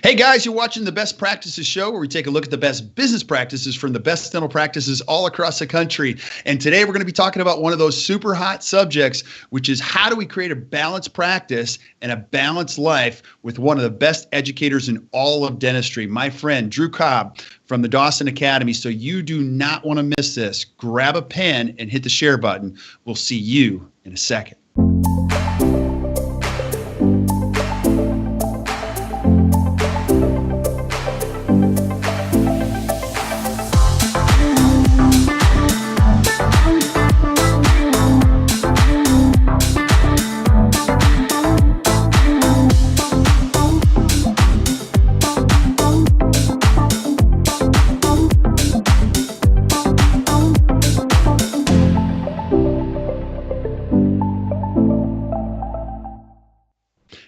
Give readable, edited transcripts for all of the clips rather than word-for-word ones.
Hey guys, you're watching the Best Practices Show, where we take a look at the best business practices from the best dental practices all across the country. And today we're going to be talking about one of those super hot subjects, which is how do we create a balanced practice and a balanced life with one of the best educators in all of dentistry, my friend Drew Cobb from the Dawson Academy. So you do not want to miss this. Grab a pen and hit the share button. We'll see you in a second.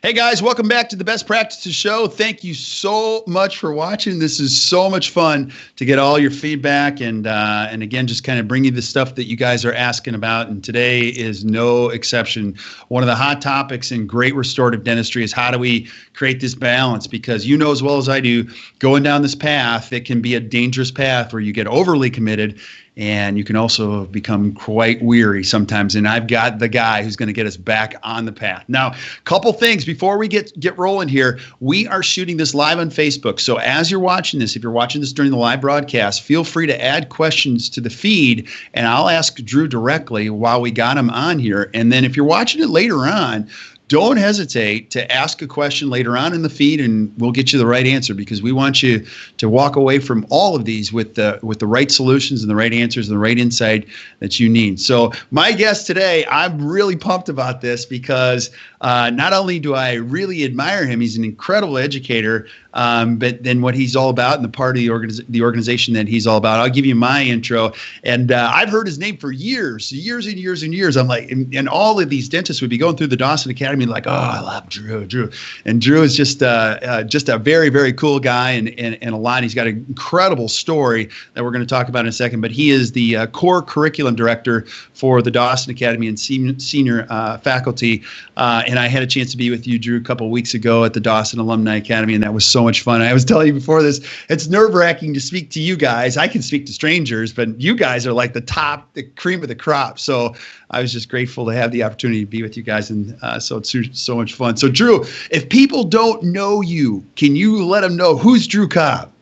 Hey guys, welcome back to the Best Practices Show. Thank you so much for watching. This is so much fun to get all your feedback and again, just kind of bring you the stuff that you guys are asking about. And today is no exception. One of the hot topics in great restorative dentistry is how do we create this balance? Because you know as well as I do, going down this path, it can be a dangerous path where you get overly committed. And you can also become quite weary sometimes. And I've got the guy who's going to get us back on the path. Now, a couple things before we get rolling here. We are shooting this live on Facebook. So as you're watching this, if you're watching this during the live broadcast, feel free to add questions to the feed. And I'll ask Drew directly while we got him on here. And then if you're watching it later on, don't hesitate to ask a question later on in the feed, and we'll get you the right answer, because we want you to walk away from all of these with the right solutions and the right answers and the right insight that you need. So my guest today, I'm really pumped about this because not only do I really admire him, he's an incredible educator, but then what he's all about and the part of the organization that he's all about. I'll give you my intro. And I've heard his name for years and years and years. I'm like, and all of these dentists would be going through the Dawson Academy like, oh, I love Drew. And Drew is just a very, very cool guy and a lot. He's got an incredible story that we're going to talk about in a second. But he is the core curriculum director for the Dawson Academy and senior faculty. And I had a chance to be with you, Drew, a couple of weeks ago at the Dawson Alumni Academy, and that was so much fun. I was telling you before this, it's nerve-wracking to speak to you guys. I can speak to strangers, but you guys are like the cream of the crop. So I was just grateful to have the opportunity to be with you guys, and so it's so much fun. So Drew, if people don't know you, can you let them know who's Drew Cobb?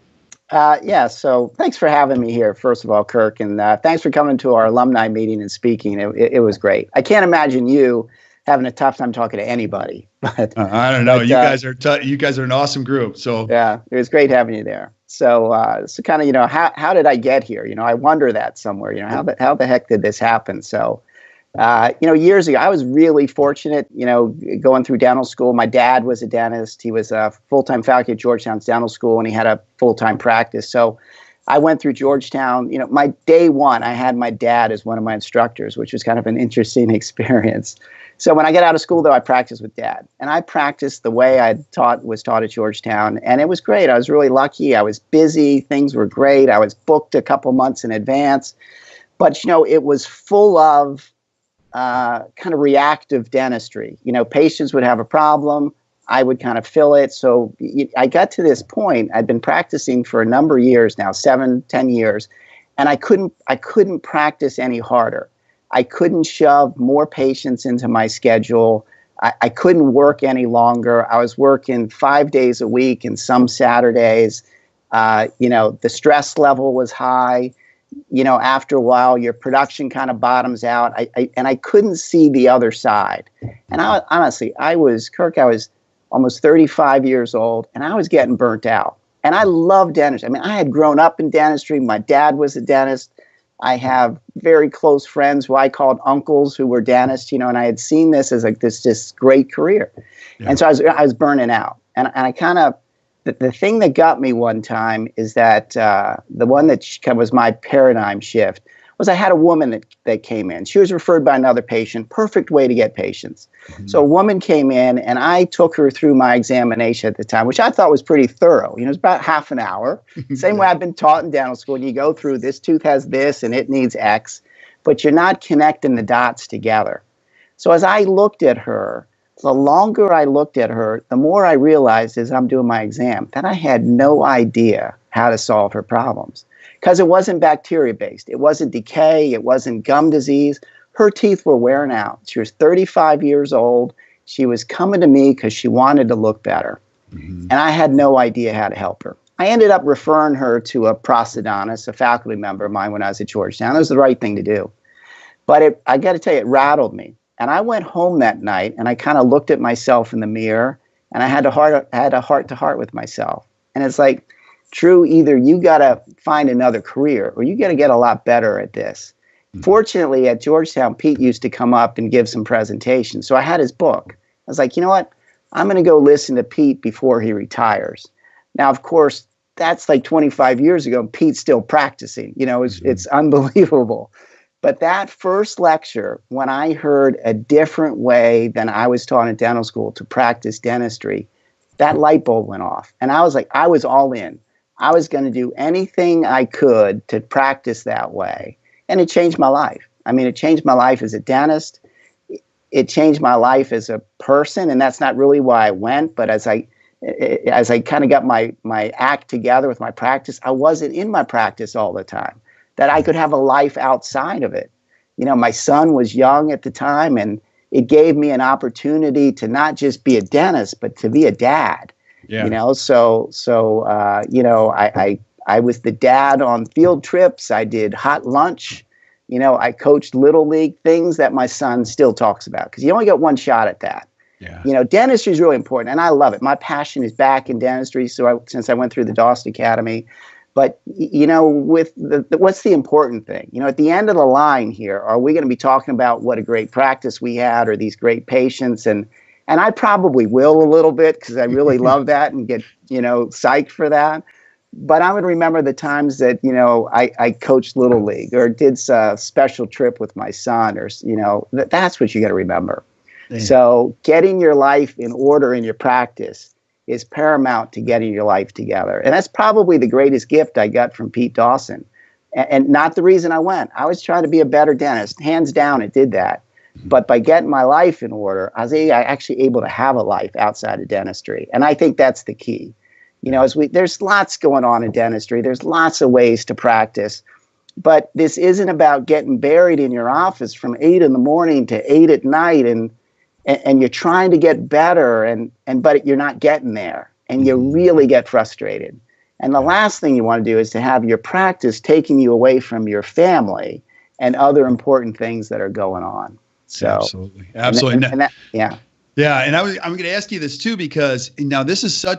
Yeah, so thanks for having me here, first of all, Kirk, and thanks for coming to our alumni meeting and speaking. It was great. I can't imagine you having a tough time talking to anybody. But I don't know. You guys are an awesome group. So yeah, it was great having you there. So so kind of, how did I get here? I wonder that somewhere. How the heck did this happen? So years ago, I was really fortunate, going through dental school. My dad was a dentist. He was a full-time faculty at Georgetown's dental school, and he had a full-time practice. So I went through Georgetown. My day one, I had my dad as one of my instructors, which was kind of an interesting experience. So when I got out of school, though, I practiced with Dad. And I practiced the way I was taught at Georgetown. And it was great. I was really lucky. I was busy. Things were great. I was booked a couple months in advance. But, it was full of kind of reactive dentistry. Patients would have a problem. I would kind of fill it. So I got to this point. I'd been practicing for a number of years now, 7-10 years. And I couldn't practice any harder. I couldn't shove more patients into my schedule. I couldn't work any longer. I was working 5 days a week and some Saturdays. The stress level was high. After a while, your production kind of bottoms out. I couldn't see the other side. And honestly, I was almost 35 years old, and I was getting burnt out. And I love dentistry. I mean, I had grown up in dentistry. My dad was a dentist. I have very close friends who I called uncles who were dentists, and I had seen this as like this great career. Yeah. And so I was burning out. And I kind of, the thing that got me one time is that the one that was my paradigm shift was I had a woman that came in. She was referred by another patient, perfect way to get patients. Mm-hmm. So a woman came in, and I took her through my examination at the time, which I thought was pretty thorough. It was about half an hour. Same way I've been taught in dental school. And you go through, this tooth has this, and it needs X, but you're not connecting the dots together. So as I looked at her, The longer I looked at her, the more I realized as I'm doing my exam that I had no idea how to solve her problems. Because it wasn't bacteria-based. It wasn't decay. It wasn't gum disease. Her teeth were wearing out. She was 35 years old. She was coming to me because she wanted to look better. Mm-hmm. And I had no idea how to help her. I ended up referring her to a prosthodontist, a faculty member of mine when I was at Georgetown. It was the right thing to do. But I got to tell you, it rattled me. And I went home that night and I kind of looked at myself in the mirror and I had a heart-to-heart with myself. And it's like, Drew, either you got to find another career or you got to get a lot better at this. Mm-hmm. Fortunately, at Georgetown, Pete used to come up and give some presentations. So I had his book. I was like, you know what? I'm going to go listen to Pete before he retires. Now, of course, that's like 25 years ago. Pete's still practicing. You know, it's unbelievable. But that first lecture, when I heard a different way than I was taught in dental school to practice dentistry, that light bulb went off. And I was like, I was all in. I was going to do anything I could to practice that way. And it changed my life. I mean, it changed my life as a dentist. It changed my life as a person. And that's not really why I went. But as I kind of got my act together with my practice, I wasn't in my practice all the time. That I could have a life outside of it. You know, my son was young at the time, and it gave me an opportunity to not just be a dentist, but to be a dad. Yeah. You know, so you know, I was the dad on field trips. I did hot lunch. You know, I coached little league, things that my son still talks about because you only get one shot at that. Yeah. You know, dentistry is really important, and I love it. My passion is back in dentistry. So since I went through the Dawson Academy. But, you know, with what's the important thing? You know, at the end of the line here, are we going to be talking about what a great practice we had or these great patients? And I probably will a little bit because I really love that and get, you know, psyched for that. But I would remember the times that, you know, I coached Little League or did a special trip with my son or, you know, that's what you got to remember. Yeah. So getting your life in order in your practice is paramount to getting your life together. And that's probably the greatest gift I got from Pete Dawson. And not the reason I went. I was trying to be a better dentist. Hands down, it did that. But by getting my life in order, I was actually able to have a life outside of dentistry. And I think that's the key. You know, there's lots going on in dentistry. There's lots of ways to practice. But this isn't about getting buried in your office from 8 in the morning to 8 at night and you're trying to get better, but you're not getting there, and you really get frustrated. And the last thing you want to do is to have your practice taking you away from your family and other important things that are going on. So absolutely. Yeah. Yeah, and I'm going to ask you this too because now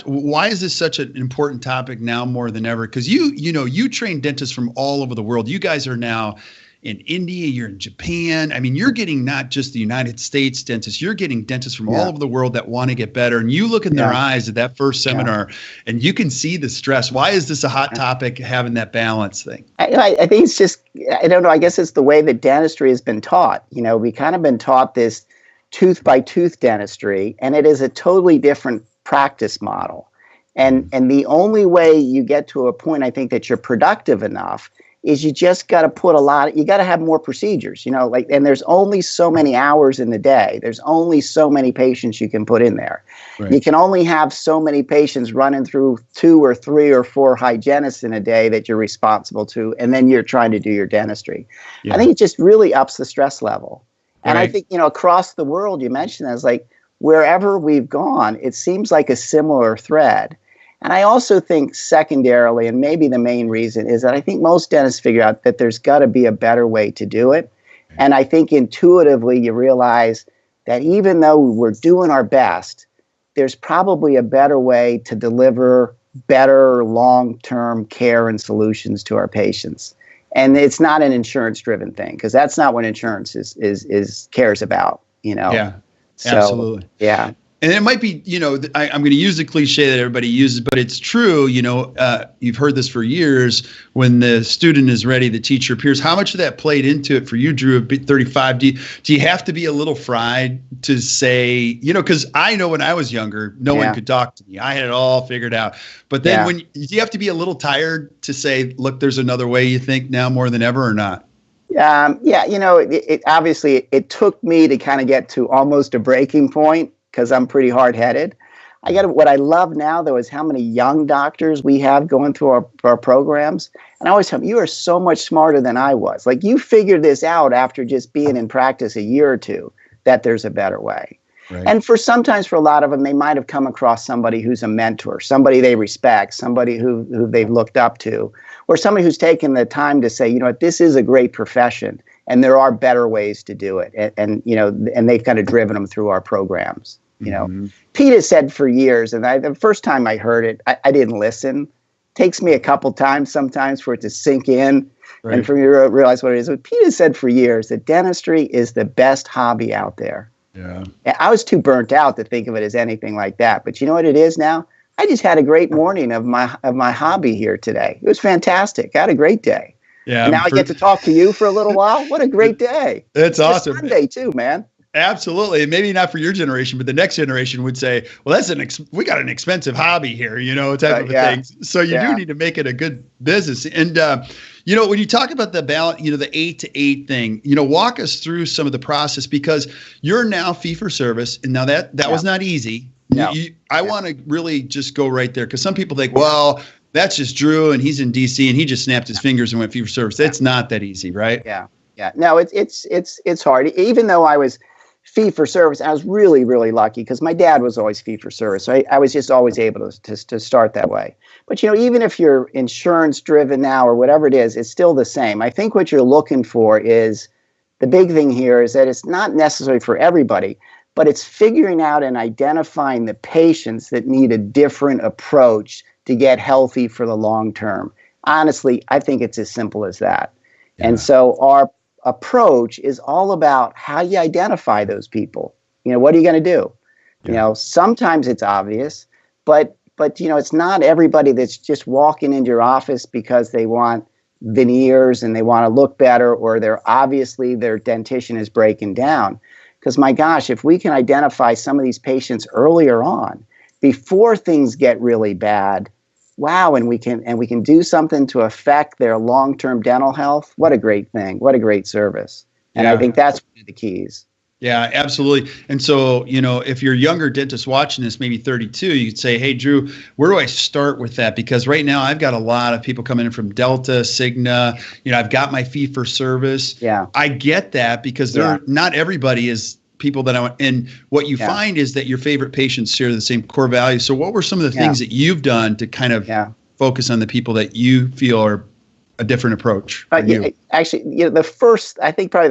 why is this such an important topic now more than ever? Because you train dentists from all over the world. You guys are now in India, you're in Japan. I mean, you're getting not just the United States dentists, you're getting dentists from all over the world that want to get better. And you look in their eyes at that first seminar and you can see the stress. Why is this a hot topic, having that balance thing? I think it's just, I don't know, I guess it's the way that dentistry has been taught. You know, we kind of been taught this tooth by tooth dentistry, and it is a totally different practice model. And the only way you get to a point, I think, that you're productive enough is you just got to you got to have more procedures, you know, and there's only so many hours in the day. There's only so many patients you can put in there. Right. You can only have so many patients running through 2 or 3 or 4 hygienists in a day that you're responsible to, and then you're trying to do your dentistry. Yeah. I think it just really ups the stress level. And I think, you know, across the world, you mentioned that, it's like wherever we've gone, it seems like a similar thread. And I also think secondarily, and maybe the main reason, is that I think most dentists figure out that there's got to be a better way to do it. And I think intuitively you realize that even though we're doing our best, there's probably a better way to deliver better long-term care and solutions to our patients. And it's not an insurance-driven thing, because that's not what insurance is cares about, you know. Yeah, absolutely. Yeah. And it might be, you know, I'm going to use the cliche that everybody uses, but it's true. You know, you've heard this for years. When the student is ready, the teacher appears. How much of that played into it for you, Drew, at 35? Do you have to be a little fried to say, you know, because I know when I was younger, no one could talk to me. I had it all figured out. But then do you have to be a little tired to say, look, there's another way, you think, now more than ever, or not? Yeah, you know, it obviously it took me to kind of get to almost a breaking point. because I'm pretty hard-headed. What I love now, though, is how many young doctors we have going through our programs. And I always tell them, you are so much smarter than I was. Like, you figured this out after just being in practice a year or two, that there's a better way. Right. And sometimes for a lot of them, they might have come across somebody who's a mentor, somebody they respect, somebody who they've looked up to, or somebody who's taken the time to say, you know what, this is a great profession, and there are better ways to do it. And they've kind of driven them through our programs. You know, Pete has said for years, and the first time I heard it, I didn't listen. Takes me a couple times sometimes for it to sink in and for me to realize what it is. But Pete has said for years that dentistry is the best hobby out there. Yeah. I was too burnt out to think of it as anything like that. But you know what it is now? I just had a great morning of my hobby here today. It was fantastic. I had a great day. Yeah. And now I get to talk to you for a little while. What a great day. It's awesome. Sunday too, man. Absolutely. Maybe not for your generation, but the next generation would say, well, we got an expensive hobby here, type of a thing. So you do need to make it a good business. And, when you talk about the balance, the 8 to 8 thing, walk us through some of the process, because you're now fee for service. And now that was not easy. No. I want to really just go right there, because some people think, well, that's just Drew and he's in DC and he just snapped his fingers and went fee for service. It's not that easy, right? Yeah. Yeah. No, it's hard. Even though I was fee for service, I was really, really lucky, because my dad was always fee for service. So I was just always able to start that way. But, even if you're insurance driven now or whatever it is, it's still the same. I think what you're looking for is, the big thing here is that it's not necessary for everybody, but it's figuring out and identifying the patients that need a different approach to get healthy for the long term. Honestly, I think it's as simple as that. Yeah. And so our approach is all about how you identify those people. What are you going to do? Yeah. Sometimes it's obvious, but it's not everybody that's just walking into your office because they want veneers and they want to look better, or their dentition is breaking down. Because my gosh, if we can identify some of these patients earlier on, before things get really bad, wow, and we can do something to affect their long-term dental health. What a great thing. What a great service. And I think that's one of the keys. Yeah, absolutely. And so, if you're a younger dentist watching this, maybe 32, you could say, hey, Drew, where do I start with that? Because right now I've got a lot of people coming in from Delta, Cigna. I've got my fee for service. Yeah. I get that, because not everybody is people that I want. And what you find is that your favorite patients share the same core values. So what were some of the things that you've done to kind of focus on the people that you feel are a different approach? Actually, the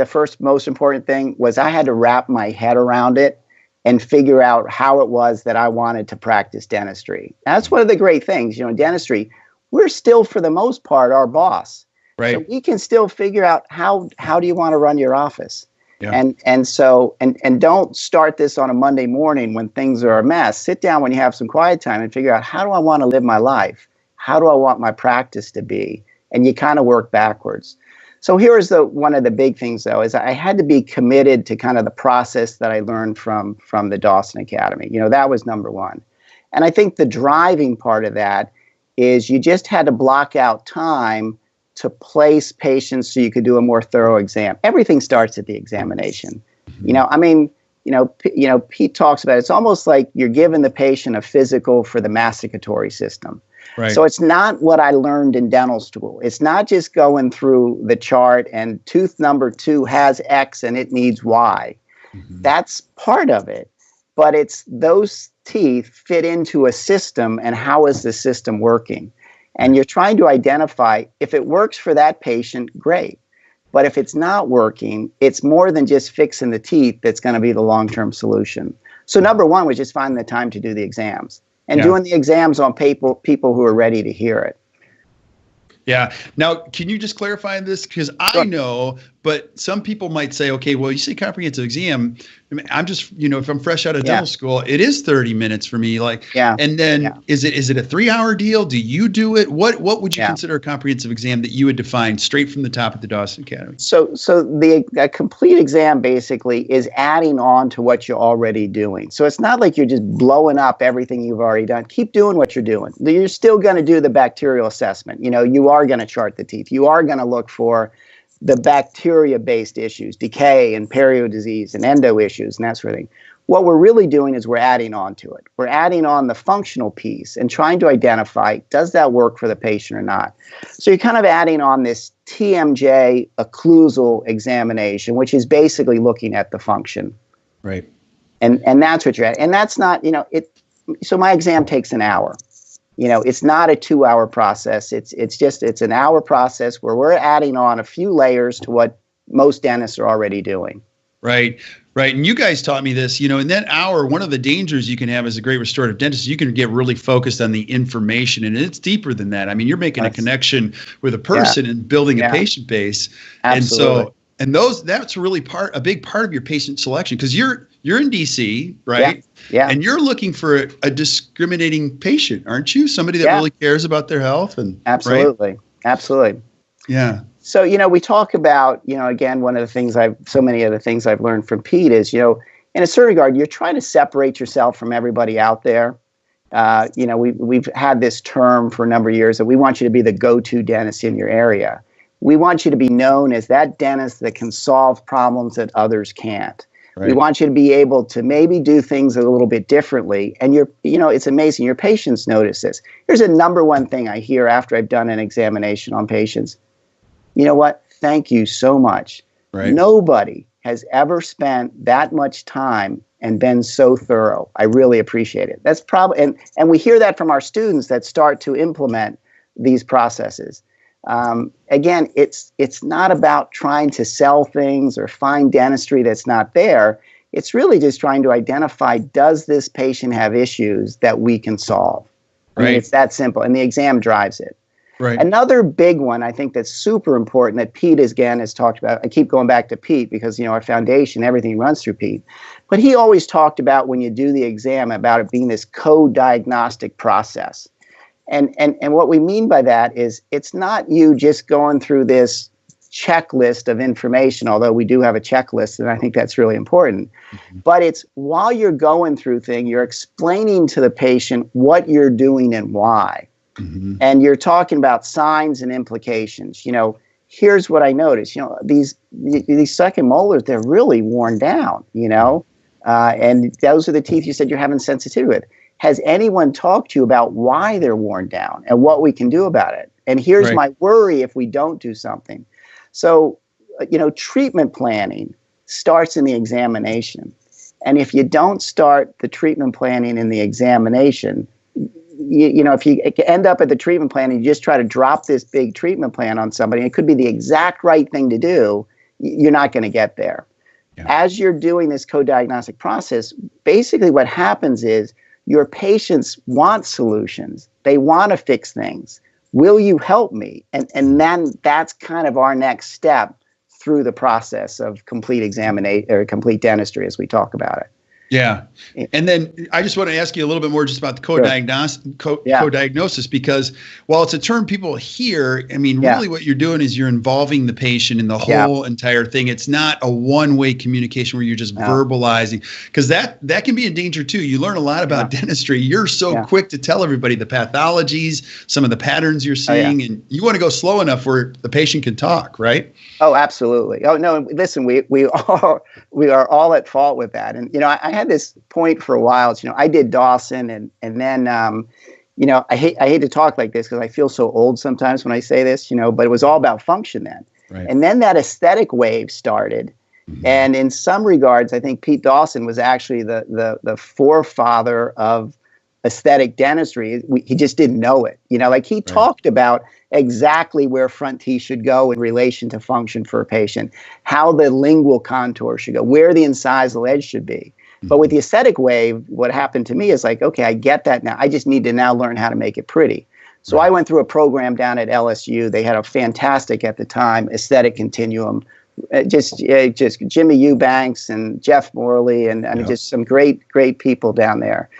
first most important thing was I had to wrap my head around it and figure out how it was that I wanted to practice dentistry. And that's one of the great things, in dentistry, we're still, for the most part, our boss. Right. So we can still figure out how do you want to run your office? Yeah. And don't start this on a Monday morning when things are a mess. Sit down when you have some quiet time and figure out, how do I want to live my life? How do I want my practice to be? And you kind of work backwards. So here's one of the big things, though, is I had to be committed to kind of the process that I learned from the Dawson Academy. That was number one. And I think the driving part of that is you just had to block out time to place patients so you could do a more thorough exam. Everything starts at the examination. Pete talks about it. It's almost like you're giving the patient a physical for the masticatory system. Right. So it's not what I learned in dental school. It's not just going through the chart and tooth number 2 has X and it needs Y. Mm-hmm. That's part of it. But it's those teeth fit into a system, and how is the system working? And you're trying to identify, if it works for that patient, great. But if it's not working, it's more than just fixing the teeth that's going to be the long-term solution. So number one was just finding the time to do the exams. And doing the exams on people who are ready to hear it. Yeah. Now, can you just clarify this? Because I know, but some people might say, okay, well, you say comprehensive exam. I'm just, if I'm fresh out of dental school, it is 30 minutes for me. And then is it a 3-hour deal? Do you do it? What would you consider a comprehensive exam that you would define straight from the top of the Dawson Academy? So a complete exam basically is adding on to what you're already doing. So it's not like you're just blowing up everything you've already done. Keep doing what you're doing. You're still going to do the bacterial assessment. You are going to chart the teeth. You are going to look for the bacteria-based issues, decay and perio disease and endo issues and that sort of thing. what we're really doing is we're adding on to it. We're adding on the functional piece and trying to identify, does that work for the patient or not? So you're kind of adding on this TMJ occlusal examination, which is basically looking at the function. Right. And that's what you're at. And that's not, so my exam takes an hour. It's not a 2-hour process. It's an hour process where we're adding on a few layers to what most dentists are already doing. Right. Right. And you guys taught me this, in that hour, one of the dangers you can have as a great restorative dentist, you can get really focused on the information, and it's deeper than that. I mean, you're making a connection with a person and building a patient base. Absolutely. And that's really a big part of your patient selection, because you're in DC, right? Yeah. And you're looking for a discriminating patient, aren't you? Somebody that really cares about their health. Absolutely. Right? Absolutely. Yeah. So, we talk about, again, one of the things so many of the things I've learned from Pete is, in a certain regard, you're trying to separate yourself from everybody out there. We've had this term for a number of years that we want you to be the go-to dentist in your area. We want you to be known as that dentist that can solve problems that others can't. Right. We want you to be able to maybe do things a little bit differently. And it's amazing. Your patients notice this. Here's a number one thing I hear after I've done an examination on patients. You know what? Thank you so much. Right. Nobody has ever spent that much time and been so thorough. I really appreciate it. That's probably, and we hear that from our students that start to implement these processes. Again, it's not about trying to sell things or find dentistry that's not there. It's really just trying to identify, does this patient have issues that we can solve? I mean, it's that simple, and the exam drives it. Right. Another big one I think that's super important that Pete again has talked about. I keep going back to Pete because our foundation, everything runs through Pete. But he always talked about when you do the exam about it being this co-diagnostic process. And what we mean by that is it's not you just going through this checklist of information, although we do have a checklist, and I think that's really important. Mm-hmm. But it's while you're going through things, you're explaining to the patient what you're doing and why. Mm-hmm. And you're talking about signs and implications. Here's what I noticed. These second molars, they're really worn down, and those are the teeth you said you're having sensitivity with. Has anyone talked to you about why they're worn down and what we can do about it? And here's my worry if we don't do something. So, treatment planning starts in the examination. And if you don't start the treatment planning in the examination, if you end up at the treatment plan and you just try to drop this big treatment plan on somebody, it could be the exact right thing to do, you're not going to get there. Yeah. As you're doing this co-diagnostic process, basically what happens is your patients want solutions. They want to fix things. Will you help me? And then that's kind of our next step through the process of complete examination or complete dentistry as we talk about it. Yeah. And then I just want to ask you a little bit more just about the co-diagnosis, because while it's a term people hear, I mean, really what you're doing is you're involving the patient in the whole entire thing. It's not a one-way communication where you're just verbalizing, because that can be in danger too. You learn a lot about dentistry. You're so quick to tell everybody the pathologies, some of the patterns you're seeing, and you want to go slow enough where the patient can talk, right? Oh, absolutely. Oh, no, listen, we are all at fault with that. And, I had this point for a while. I did Dawson and then, I hate to talk like this because I feel so old sometimes when I say this, but it was all about function then. Right. And then that aesthetic wave started. Mm-hmm. And in some regards, I think Pete Dawson was actually the forefather of aesthetic dentistry. He just didn't know it. He talked about exactly where front teeth should go in relation to function for a patient, how the lingual contour should go, where the incisal edge should be. Mm-hmm. But with the aesthetic wave, what happened to me is okay, I get that now. I just need to now learn how to make it pretty. So I went through a program down at LSU. They had a fantastic, at the time, aesthetic continuum. Just Jimmy Eubanks and Jeff Morley and just some great people down there.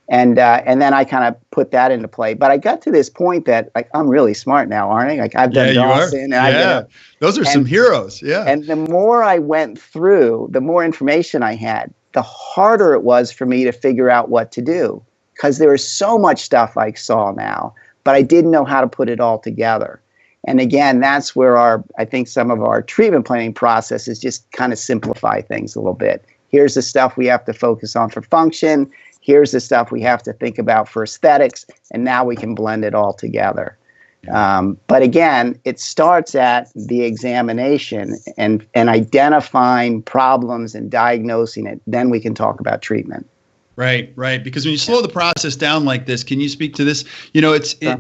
And then I kind of put that into play. But I got to this point that I'm really smart now, aren't I? I've done Dawson. And those are some heroes. Yeah. And the more I went through, the more information I had, the harder it was for me to figure out what to do, because there was so much stuff I saw now, but I didn't know how to put it all together. And again, that's where I think some of our treatment planning processes just kind of simplify things a little bit. Here's the stuff we have to focus on for function. Here's the stuff we have to think about for aesthetics. And now we can blend it all together. But again, it starts at the examination and identifying problems and diagnosing it. Then we can talk about treatment. Right. Because when you slow the process down like this, can you speak to this?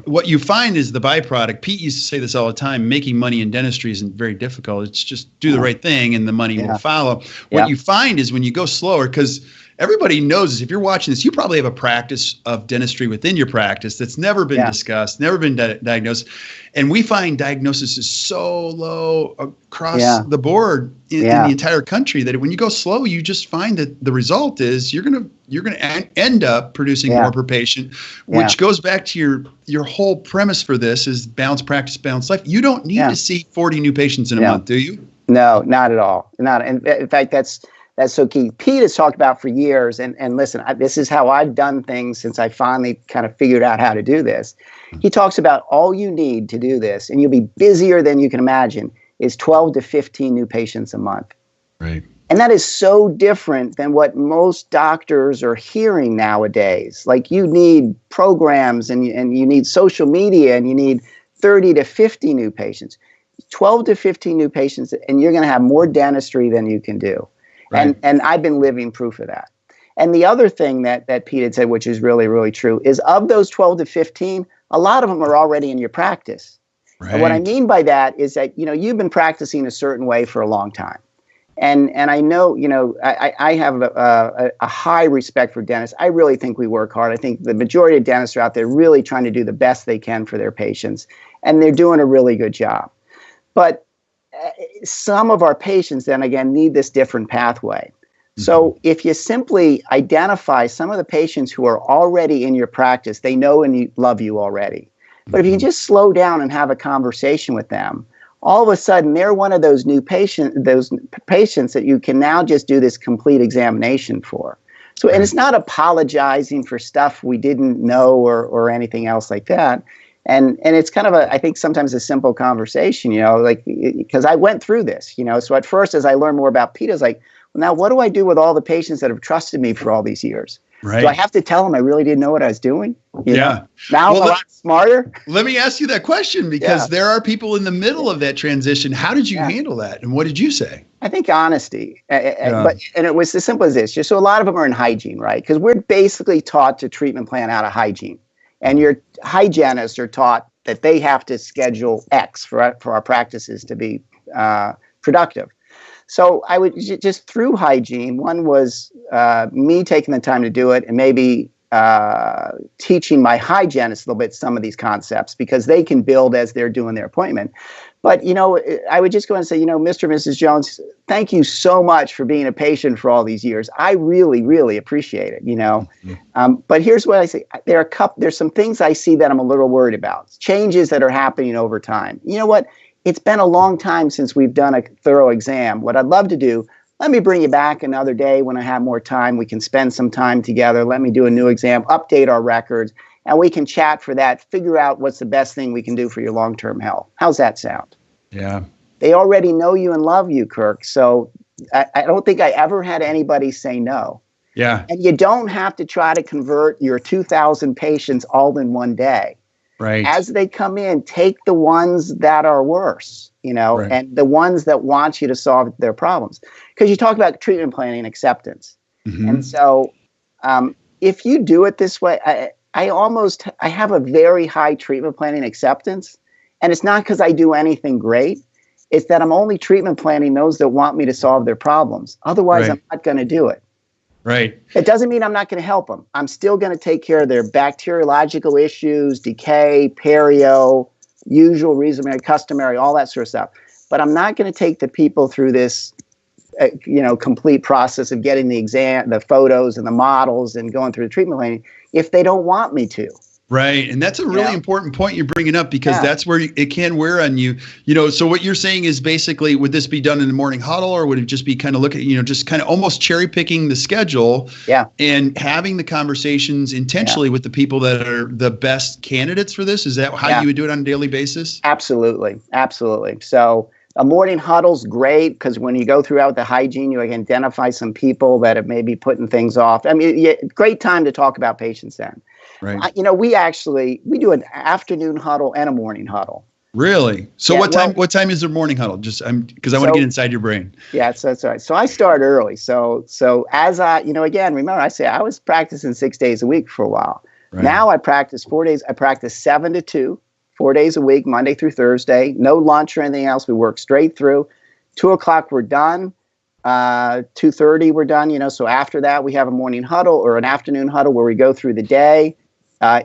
What you find is the byproduct. Pete used to say this all the time, making money in dentistry isn't very difficult. It's just do the right thing and the money will follow. What you find is when you go slower, because everybody knows this, if you're watching this, you probably have a practice of dentistry within your practice that's never been discussed, never been diagnosed. And we find diagnosis is so low across the board in the entire country that when you go slow, you just find that the result is you're going to end up producing more per patient, which goes back to your whole premise for this is balanced practice, balanced life. You don't need to see 40 new patients in a month, do you? No, not at all. In fact, that's so key. Pete has talked about for years, and listen, this is how I've done things since I finally kind of figured out how to do this. He talks about all you need to do this, and you'll be busier than you can imagine, is 12 to 15 new patients a month. Right. And that is so different than what most doctors are hearing nowadays. Like you need programs and you need social media and you need 30 to 50 new patients. 12 to 15 new patients, and you're going to have more dentistry than you can do. Right. And I've been living proof of that. And the other thing that Pete had said, which is really, really true, is of those 12 to 15, a lot of them are already in your practice. Right. And what I mean by that is that, you've been practicing a certain way for a long time. And I know, I have a high respect for dentists. I really think we work hard. I think the majority of dentists are out there really trying to do the best they can for their patients. And they're doing a really good job. But some of our patients, then again, need this different pathway. So if you simply identify some of the patients who are already in your practice, they know and love you already. But if you can just slow down and have a conversation with them, all of a sudden they're one of those patients that you can now just do this complete examination for. So, and it's not apologizing for stuff we didn't know or anything else like that. And it's kind of I think sometimes a simple conversation, because I went through this, So at first, as I learned more about Pete, I was like, well, now what do I do with all the patients that have trusted me for all these years? Right. Do I have to tell them I really didn't know what I was doing? Now I'm a lot smarter. Let me ask you that question because there are people in the middle of that transition. How did you handle that? And what did you say? I think honesty. And it was as simple as this. Just so a lot of them are in hygiene, right? Because we're basically taught to treatment plan out of hygiene. And your hygienists are taught that they have to schedule X for our practices to be productive. So I would just through hygiene, one was me taking the time to do it and maybe teaching my hygienists a little bit some of these concepts because they can build as they're doing their appointment. But, I would just go and say, Mr. and Mrs. Jones, thank you so much for being a patient for all these years. I really, really appreciate it, But here's what I say. There's some things I see that I'm a little worried about. Changes that are happening over time. You know what? It's been a long time since we've done a thorough exam. What I'd love to do, let me bring you back another day when I have more time. We can spend some time together. Let me do a new exam, update our records. And we can chat for that, figure out what's the best thing we can do for your long-term health. How's that sound? Yeah. They already know you and love you, Kirk. So I don't think I ever had anybody say no. Yeah. And you don't have to try to convert your 2,000 patients all in one day. Right. As they come in, take the ones that are worse, and the ones that want you to solve their problems. Because you talk about treatment planning and acceptance. And so if you do it this way, I have a very high treatment planning acceptance. And it's not because I do anything great. It's that I'm only treatment planning those that want me to solve their problems. Otherwise, I'm not going to do it. Right. It doesn't mean I'm not going to help them. I'm still going to take care of their bacteriological issues, decay, perio, usual, reasonable, customary, all that sort of stuff. But I'm not going to take the people through this, complete process of getting the exam, the photos and the models and going through the treatment planning if they don't want me to. Right. And that's a really important point you're bringing up because that's where it can wear on you. So what you're saying is basically, would this be done in the morning huddle or would it just be kind of just kind of almost cherry picking the schedule and having the conversations intentionally with the people that are the best candidates for this? Is that how you would do it on a daily basis? Absolutely. Absolutely. So A morning huddle's great because when you go throughout the hygiene, you can identify some people that have maybe putting things off. I mean, great time to talk about patients then. Right. We do an afternoon huddle and a morning huddle. Really? So what time is the morning huddle? Just because I want to get inside your brain. Yeah, that's right. So I start early. So as again, remember I say I was practicing 6 days a week for a while. Right. Now I practice 4 days. I practice 7 to 2, 4 days a week, Monday through Thursday. No lunch or anything else. We work straight through. 2:00 we're done. 2:30 we're done. So after that we have a morning huddle or an afternoon huddle where we go through the day.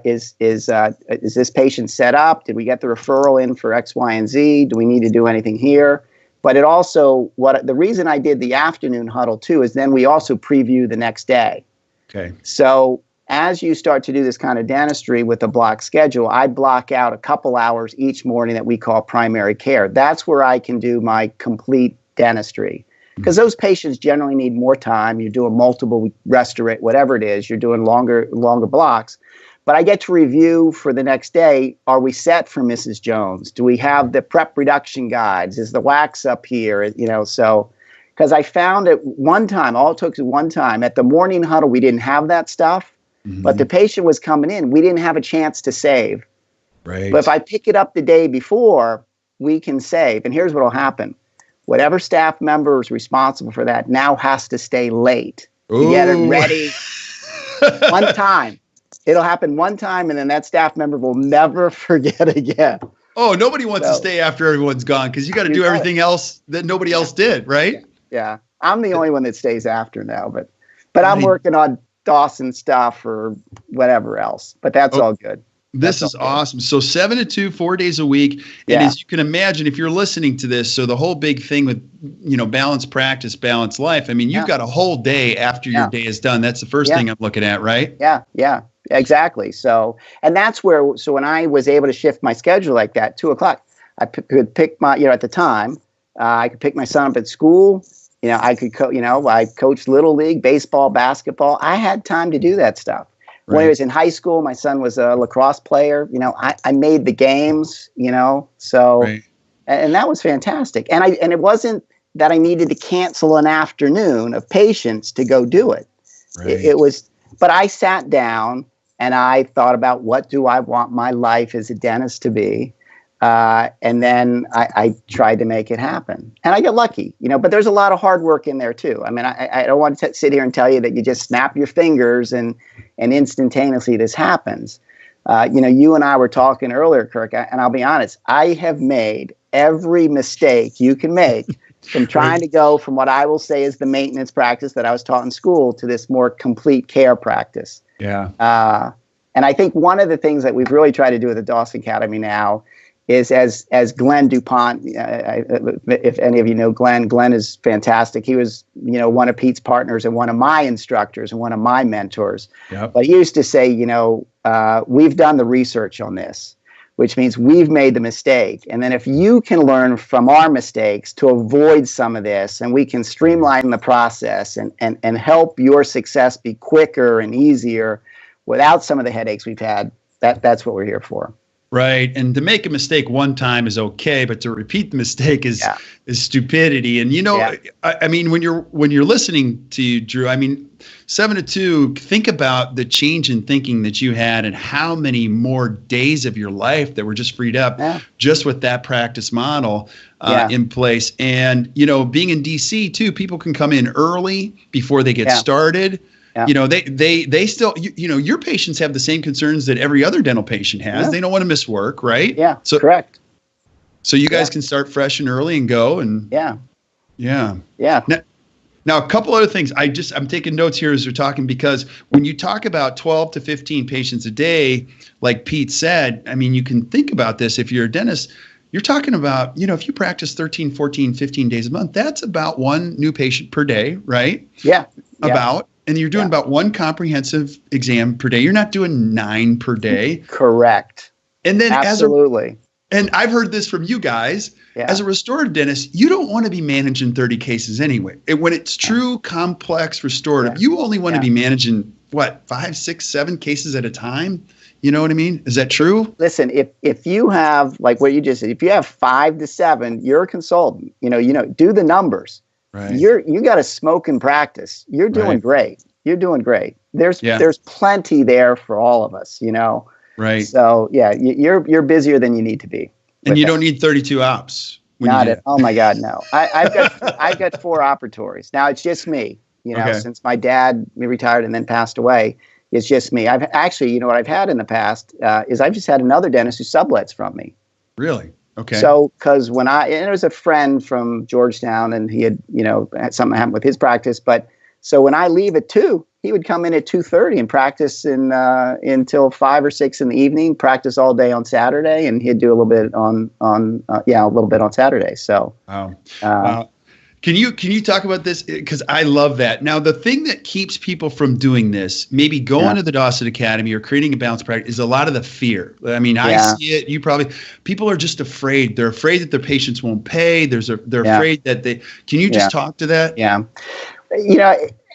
Is this patient set up? Did we get the referral in for X, Y, and Z? Do we need to do anything here? But it also, the reason I did the afternoon huddle too is then we also preview the next day. Okay. So as you start to do this kind of dentistry with a block schedule, I block out a couple hours each morning that we call primary care. That's where I can do my complete dentistry. Because those patients generally need more time. You're doing multiple restorate, whatever it is. You're doing longer blocks. But I get to review for the next day, are we set for Mrs. Jones? Do we have the prep reduction guides? Is the wax up here? So because I found at one time, all it took was one time, at the morning huddle, we didn't have that stuff. Mm-hmm. But the patient was coming in. We didn't have a chance to save. Right. But if I pick it up the day before, we can save. And here's what will happen. Whatever staff member is responsible for that now has to stay late to get it ready one time. It'll happen one time, and then that staff member will never forget again. Oh, nobody wants to stay after everyone's gone because you got to do everything else that nobody else did, right? Yeah. I'm the only one that stays after now, but I'm working on Dawson stuff or whatever else. But that's all good. This is awesome. So 7 to 2, 4 days a week. And as you can imagine, if you're listening to this, so the whole big thing with, balanced practice, balanced life, I mean, you've got a whole day after your day is done. That's the first thing I'm looking at, right? Yeah, exactly. So, and that's where, so when I was able to shift my schedule like that, 2:00, I could pick my, at the time, I could pick my son up at school. I could, I coached Little League, baseball, basketball. I had time to do that stuff. Right. When I was in high school, my son was a lacrosse player. I made the games, so, and that was fantastic. And it wasn't that I needed to cancel an afternoon of patients to go do it. Right. It was, but I sat down and I thought about what do I want my life as a dentist to be? And then I tried to make it happen. And I get lucky, but there's a lot of hard work in there too. I mean, I don't want to sit here and tell you that you just snap your fingers and instantaneously this happens. You and I were talking earlier, Kirk, and I'll be honest, I have made every mistake you can make from trying to go from what I will say is the maintenance practice that I was taught in school to this more complete care practice. Yeah. And I think one of the things that we've really tried to do at the Dawson Academy now is as Glenn DuPont, if any of you know Glenn is fantastic. He was, one of Pete's partners and one of my instructors and one of my mentors. Yep. But he used to say, we've done the research on this, which means we've made the mistake. And then if you can learn from our mistakes to avoid some of this, and we can streamline the process and help your success be quicker and easier without some of the headaches we've had, that's what we're here for. Right. And to make a mistake one time is okay, but to repeat the mistake is stupidity. And, I mean, when you're listening to you, Drew, I mean, 7 to 2, think about the change in thinking that you had and how many more days of your life that were just freed up just with that practice model in place. And, being in DC too, people can come in early before they get started. Yeah. They still, your patients have the same concerns that every other dental patient has. They don't want to miss work, right? Yeah, so, correct. So you guys can start fresh and early and go. And Yeah. Now, a couple other things. I'm taking notes here as we're talking, because when you talk about 12 to 15 patients a day, like Pete said, I mean, you can think about this. If you're a dentist, you're talking about, if you practice 13, 14, 15 days a month, that's about one new patient per day, right? Yeah. And you're doing about one comprehensive exam per day. You're not doing 9 per day. Correct. And then absolutely. And I've heard this from you guys. As a restorative dentist, you don't want to be managing 30 cases anyway. And when it's true complex restorative, you only want to be managing 5, 6, 7 cases at a time. You know what I mean? Is that true? Listen, if you have, like what you just said, if you have 5 to 7, you're a consultant. Do the numbers. Right. You got to smoke and practice. You're doing great. You're doing great. There's plenty there for all of us. Right. So yeah, you're busier than you need to be. And you don't need 32 ops. Oh my God, no. I've got 4 operatories. Now it's just me. Since my dad retired and then passed away, it's just me. I've actually, what I've had in the past is I've just had another dentist who sublets from me. Really? Okay. So, because and it was a friend from Georgetown, and he had, had something happen with his practice. But so when I leave at 2, he would come in at 2:30 and practice until 5 or 6 in the evening. Practice all day on Saturday, and he'd do a little bit on Saturday. So, wow. Can you talk about this? Because I love that. Now, the thing that keeps people from doing this, maybe going to the Dawson Academy or creating a balanced practice, is a lot of the fear. I mean, I see it. People are just afraid. They're afraid that their patients won't pay. They're afraid that they. Can you just talk to that? Yeah.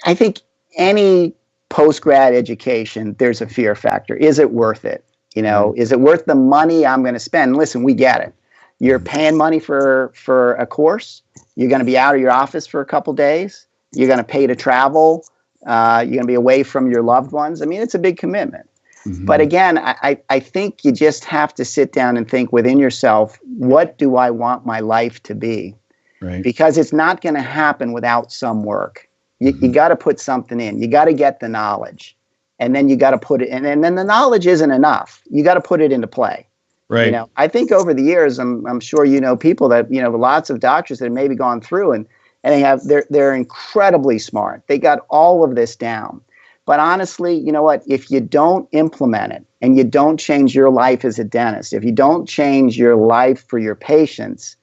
I think any post-grad education, there's a fear factor. Is it worth it? Is it worth the money I'm going to spend? Listen, we get it. You're paying money for a course. You're going to be out of your office for a couple days. You're going to pay to travel. You're going to be away from your loved ones. I mean, it's a big commitment. Mm-hmm. But again, I think you just have to sit down and think within yourself, what do I want my life to be? Right. Because it's not going to happen without some work. You got to put something in. You got to get the knowledge. And then you got to put it in. And then the knowledge isn't enough. You got to put it into play. Right. I think over the years, I'm sure people that lots of doctors that have maybe gone through and they're incredibly smart. They got all of this down. But honestly, you know what? If you don't implement it and you don't change your life as a dentist, if you don't change your life for your patients,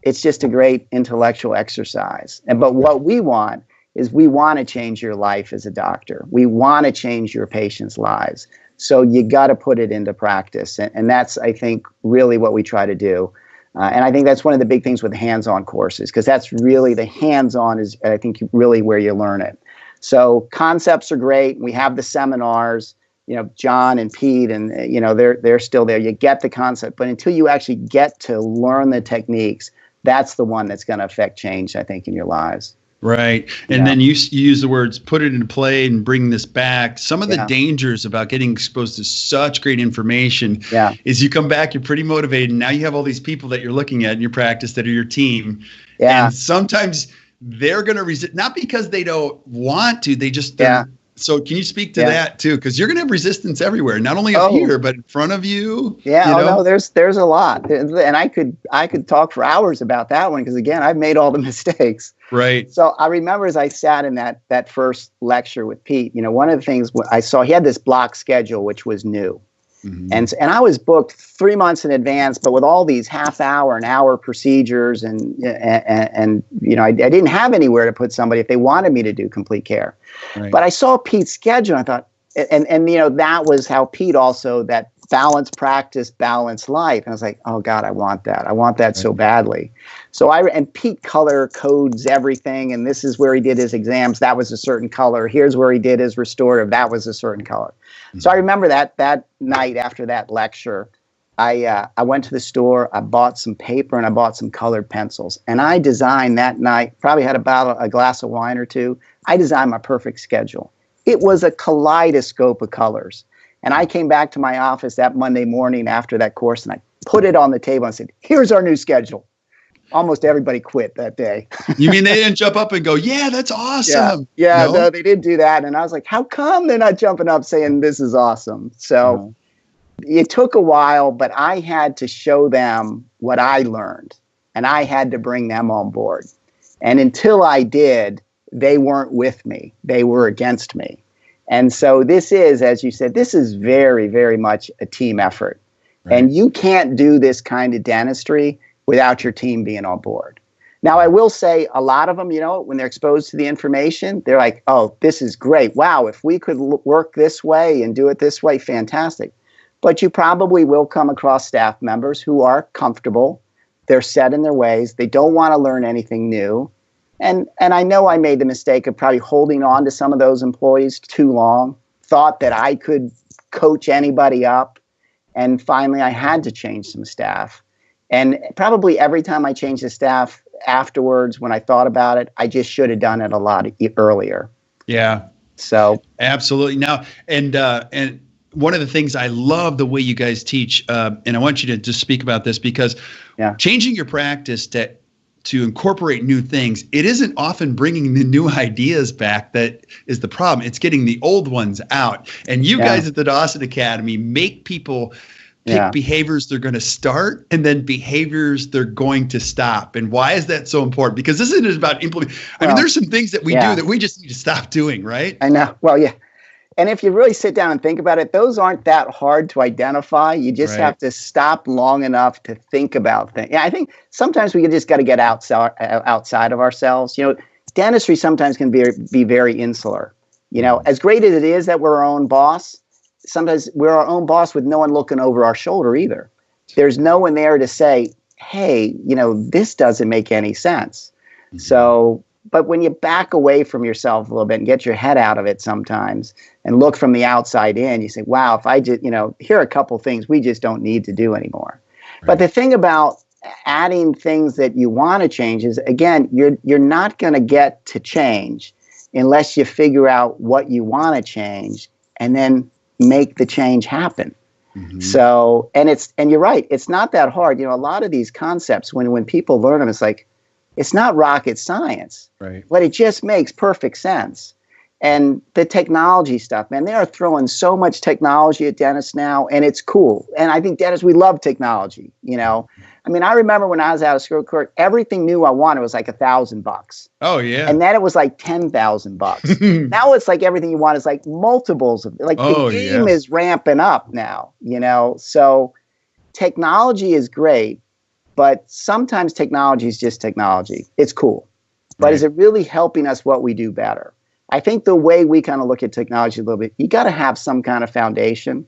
it's just a great intellectual exercise. But what we want is we want to change your life as a doctor. We want to change your patients' lives. So you got to put it into practice. And that's, I think, really what we try to do. And I think that's one of the big things with the hands-on courses, because that's really the hands-on is, I think, really where you learn it. So concepts are great. We have the seminars, John and Pete, and, they're still there. You get the concept. But until you actually get to learn the techniques, that's the one that's going to affect change, I think, in your lives. Right. And then you use the words, put it into play and bring this back. Some of the dangers about getting exposed to such great information is you come back, you're pretty motivated. And now you have all these people that you're looking at in your practice that are your team. Yeah. And sometimes they're going to resist, not because they don't want to, they just So can you speak to that too? Because you're going to have resistance everywhere, not only up here, but in front of you. Yeah, no, there's a lot. And I could talk for hours about that one, because again, I've made all the mistakes. Right. So I remember as I sat in that first lecture with Pete, one of the things I saw, he had this block schedule, which was new. Mm-hmm. And I was booked 3 months in advance, but with all these half-hour and hour procedures, and I didn't have anywhere to put somebody if they wanted me to do complete care. Right. But I saw Pete's schedule, and I thought, and that was how Pete also, that balanced practice, balanced life. And I was like, oh God, I want that. I want that so badly. So and Pete color codes everything. And this is where he did his exams. That was a certain color. Here's where he did his restorative. That was a certain color. Mm-hmm. So I remember that night after that lecture, I went to the store, I bought some paper, and I bought some colored pencils. And I designed that night, probably had about a glass of wine or two. I designed my perfect schedule. It was a kaleidoscope of colors. And I came back to my office that Monday morning after that course, and I put it on the table and said, here's our new schedule. Almost everybody quit that day. You mean they didn't jump up and go, yeah, that's awesome? Yeah, no, they didn't do that. And I was like, how come they're not jumping up saying this is awesome? So it took a while, but I had to show them what I learned, and I had to bring them on board. And until I did, they weren't with me. They were against me. And so this is, as you said, this is very, very much a team effort. Right. And you can't do this kind of dentistry without your team being on board. Now, I will say a lot of them, when they're exposed to the information, they're like, oh, this is great. Wow, if we could work this way and do it this way, fantastic. But you probably will come across staff members who are comfortable. They're set in their ways. They don't want to learn anything new. And I know I made the mistake of probably holding on to some of those employees too long, thought that I could coach anybody up. And finally, I had to change some staff. And probably every time I changed the staff afterwards, when I thought about it, I just should have done it a lot earlier. Yeah. So absolutely. Now, and one of the things I love the way you guys teach, and I want you to just speak about this because changing your practice to incorporate new things, it isn't often bringing the new ideas back that is the problem. It's getting the old ones out. And you guys at the Dawson Academy make people pick behaviors they're going to start and then behaviors they're going to stop. And why is that so important? Because this isn't about implementing. I mean, there's some things that we do that we just need to stop doing, right? I know. Well, yeah. And if you really sit down and think about it, those aren't that hard to identify. You just have to stop long enough to think about things. Yeah, I think sometimes we just got to get outside of ourselves. You know, dentistry sometimes can be very insular. You know, as great as it is that we're our own boss, sometimes we're our own boss with no one looking over our shoulder either. There's no one there to say, hey, you know, this doesn't make any sense. Mm-hmm. So, but when you back away from yourself a little bit and get your head out of it sometimes and look from the outside in, you say, wow, if I just, you know, here are a couple things we just don't need to do anymore. Right. But the thing about adding things that you want to change is, again, you're not going to get to change unless you figure out what you want to change and then make the change happen. Mm-hmm. So, and you're right, it's not that hard. You know, a lot of these concepts, when people learn them, it's like, it's not rocket science, right? But it just makes perfect sense. And the technology stuff, man, they are throwing so much technology at dentists now, and it's cool. And I think dentists, we love technology, you know. I mean, I remember when I was out of school court, everything new I wanted was like $1,000. Oh, yeah. And then it was like $10,000. Now it's like everything you want is like multiples of, like the game is ramping up now, you know. So technology is great. But sometimes technology is just technology. It's cool. But is it really helping us what we do better? I think the way we kind of look at technology a little bit, you got to have some kind of foundation.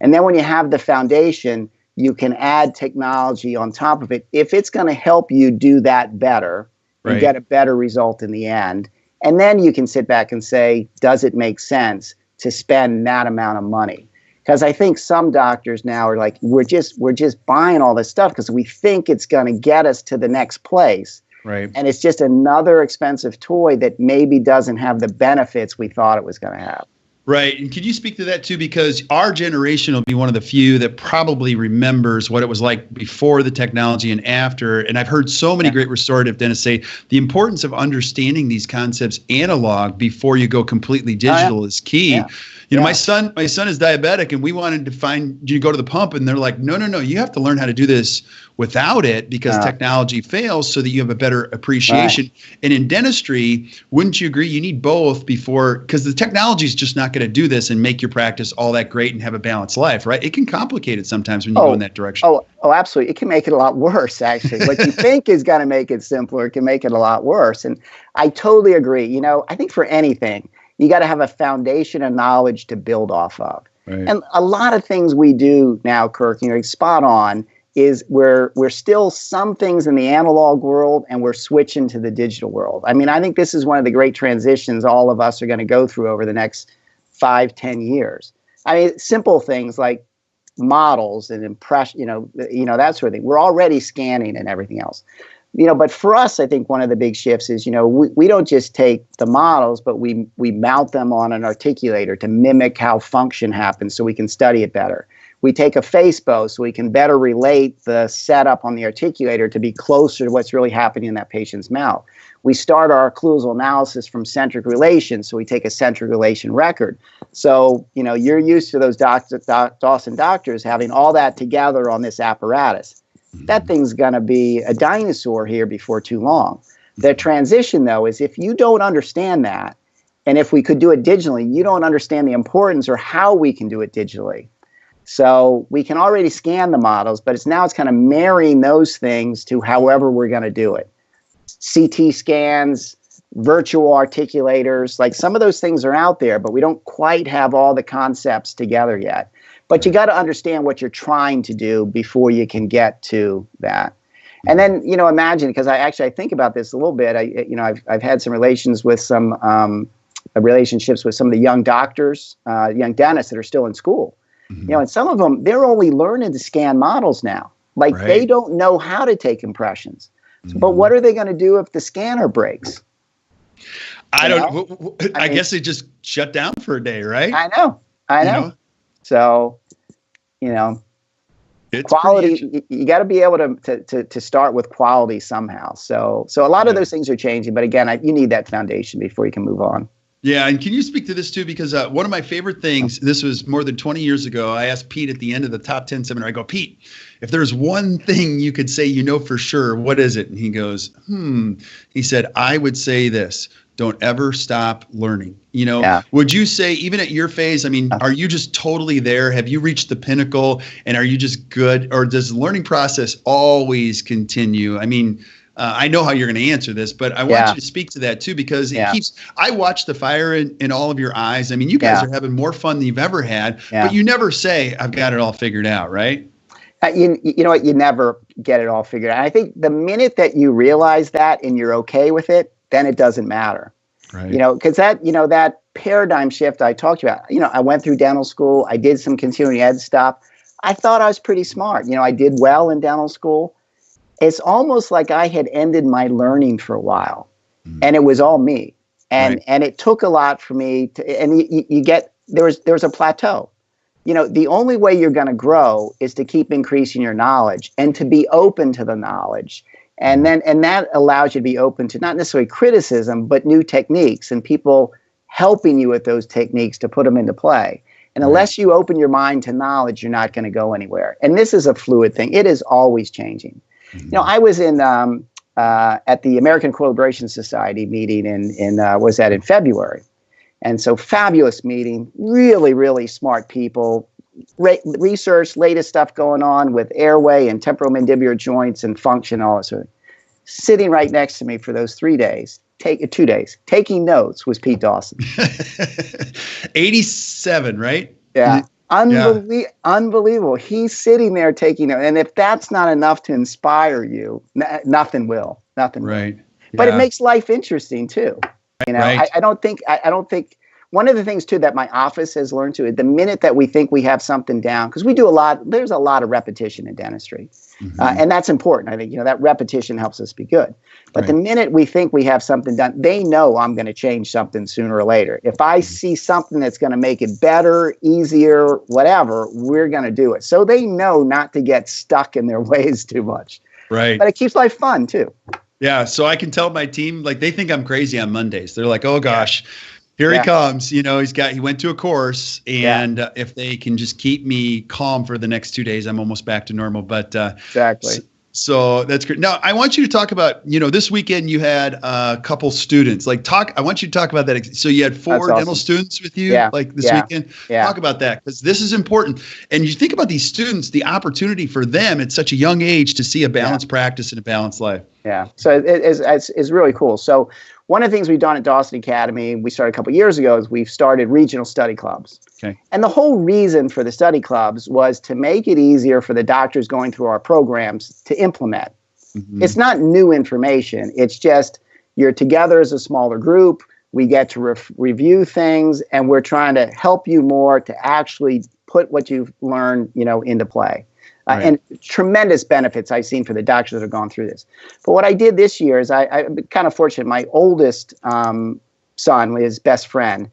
And then when you have the foundation, you can add technology on top of it if it's going to help you do that better and get a better result in the end. And then you can sit back and say, does it make sense to spend that amount of money? Because I think some doctors now are like, we're just buying all this stuff because we think it's going to get us to the next place. Right. And it's just another expensive toy that maybe doesn't have the benefits we thought it was going to have. Right. And could you speak to that too? Because our generation will be one of the few that probably remembers what it was like before the technology and after. And I've heard so many great restorative dentists say the importance of understanding these concepts analog before you go completely digital is key. Yeah. You know, my son is diabetic, and we wanted to go to the pump, and they're like, no, you have to learn how to do this without it because technology fails so that you have a better appreciation. Right. And in dentistry, wouldn't you agree? You need both because the technology is just not going to do this and make your practice all that great and have a balanced life, right? It can complicate it sometimes when you go in that direction. Oh, absolutely. It can make it a lot worse, actually. What you think is going to make it simpler, it can make it a lot worse. And I totally agree. You know, I think for anything, you got to have a foundation of knowledge to build off of. Right. And a lot of things we do now, Kirk, you're spot on, is we're still some things in the analog world and we're switching to the digital world. I mean, I think this is one of the great transitions all of us are going to go through over the next 5-10 years. I mean, simple things like models and impression, you know, that sort of thing. We're already scanning and everything else. You know, but for us, I think one of the big shifts is, you know, we don't just take the models, but we mount them on an articulator to mimic how function happens so we can study it better. We take a face bow so we can better relate the setup on the articulator to be closer to what's really happening in that patient's mouth. We start our occlusal analysis from centric relation, so we take a centric relation record. So, you know, you're used to those Dawson doctors having all that together on this apparatus. That thing's going to be a dinosaur here before too long. The transition, though, is if you don't understand that, and if we could do it digitally, you don't understand the importance or how we can do it digitally. So we can already scan the models, but it's kind of marrying those things to however we're going to do it. CT scans, virtual articulators, like some of those things are out there, but we don't quite have all the concepts together yet. But you got to understand what you're trying to do before you can get to that. And then, you know, imagine, because I think about this a little bit. I've had some relationships with some of the young doctors, young dentists that are still in school. And some of them, they're only learning to scan models now. Like they don't know how to take impressions. But what are they going to do if the scanner breaks? I guess they just shut down for a day, right? I know. So, it's quality, you got to be able to start with quality somehow. So a lot of those things are changing. But again, you need that foundation before you can move on. Yeah, and can you speak to this too? Because one of my favorite things, this was more than 20 years ago, I asked Pete at the end of the Top 10 seminar, I go, Pete, if there's one thing you could say for sure, what is it? And he goes, he said, I would say this, don't ever stop learning. Would you say, even at your phase, I mean, are you just totally there? Have you reached the pinnacle and are you just good? Or does the learning process always continue? I mean, I know how you're going to answer this, but I want you to speak to that too, because I watch the fire in all of your eyes. I mean, you guys are having more fun than you've ever had, but you never say, I've got it all figured out, right? You know what? You never get it all figured out. I think the minute that you realize that and you're okay with it, then it doesn't matter. Right. Because that paradigm shift I talked about, I went through dental school. I did some continuing ed stuff. I thought I was pretty smart. I did well in dental school. It's almost like I had ended my learning for a while, and it was all me. And it took a lot for me there's a plateau. The only way you're going to grow is to keep increasing your knowledge and to be open to the knowledge. And that allows you to be open to not necessarily criticism, but new techniques and people helping you with those techniques to put them into play. And unless you open your mind to knowledge, you're not going to go anywhere. And this is a fluid thing. It is always changing. I was in at the American Equilibration Society meeting in February. And so fabulous meeting, really, really smart people, research, latest stuff going on with airway and temporomandibular joints and function, all that sort of. Sitting right next to me for those 2 days, taking notes was Pete Dawson. 87, right? Yeah. Unbelievable. He's sitting there taking notes. And if that's not enough to inspire you, nothing will. Nothing will. Right. But it makes life interesting too. I don't think one of the things too that my office has learned too, the minute that we think we have something down, because there's a lot of repetition in dentistry. And that's important. I think, that repetition helps us be good. But the minute we think we have something done, they know I'm going to change something sooner or later. If I see something that's going to make it better, easier, whatever, we're going to do it. So they know not to get stuck in their ways too much. Right. But it keeps life fun too. Yeah. So I can tell my team, they think I'm crazy on Mondays. They're like, oh gosh, here he comes. He went to a course, and if they can just keep me calm for the next 2 days, I'm almost back to normal. But exactly. So that's great. Now I want you to talk about, this weekend you had a couple students. I want you to talk about that. So you had 4 dental students with you, this weekend. Yeah. Talk about that, because this is important. And you think about these students, the opportunity for them at such a young age to see a balanced practice and a balanced life. Yeah. So it's really cool. So one of the things we've done at Dawson Academy, we started a couple of years ago, is we've started regional study clubs. Okay. And the whole reason for the study clubs was to make it easier for the doctors going through our programs to implement. It's not new information. It's just you're together as a smaller group. We get to review things, and we're trying to help you more to actually put what you've learned, into play. And tremendous benefits I've seen for the doctors that have gone through this. But what I did this year is I'm kind of fortunate. My oldest son, his best friend,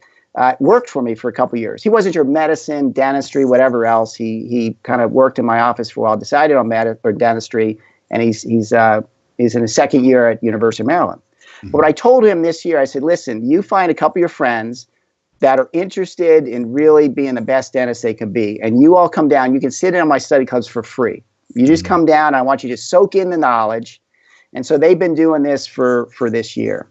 worked for me for a couple of years. He wasn't your medicine, dentistry, whatever else. He kind of worked in my office for a while, decided on dentistry, and he's in his second year at University of Maryland. But what I told him this year, I said, listen, you find a couple of your friends that are interested in really being the best dentist they can be. And you all come down. You can sit in on my study clubs for free. You just come down. I want you to soak in the knowledge. And so they've been doing this for this year.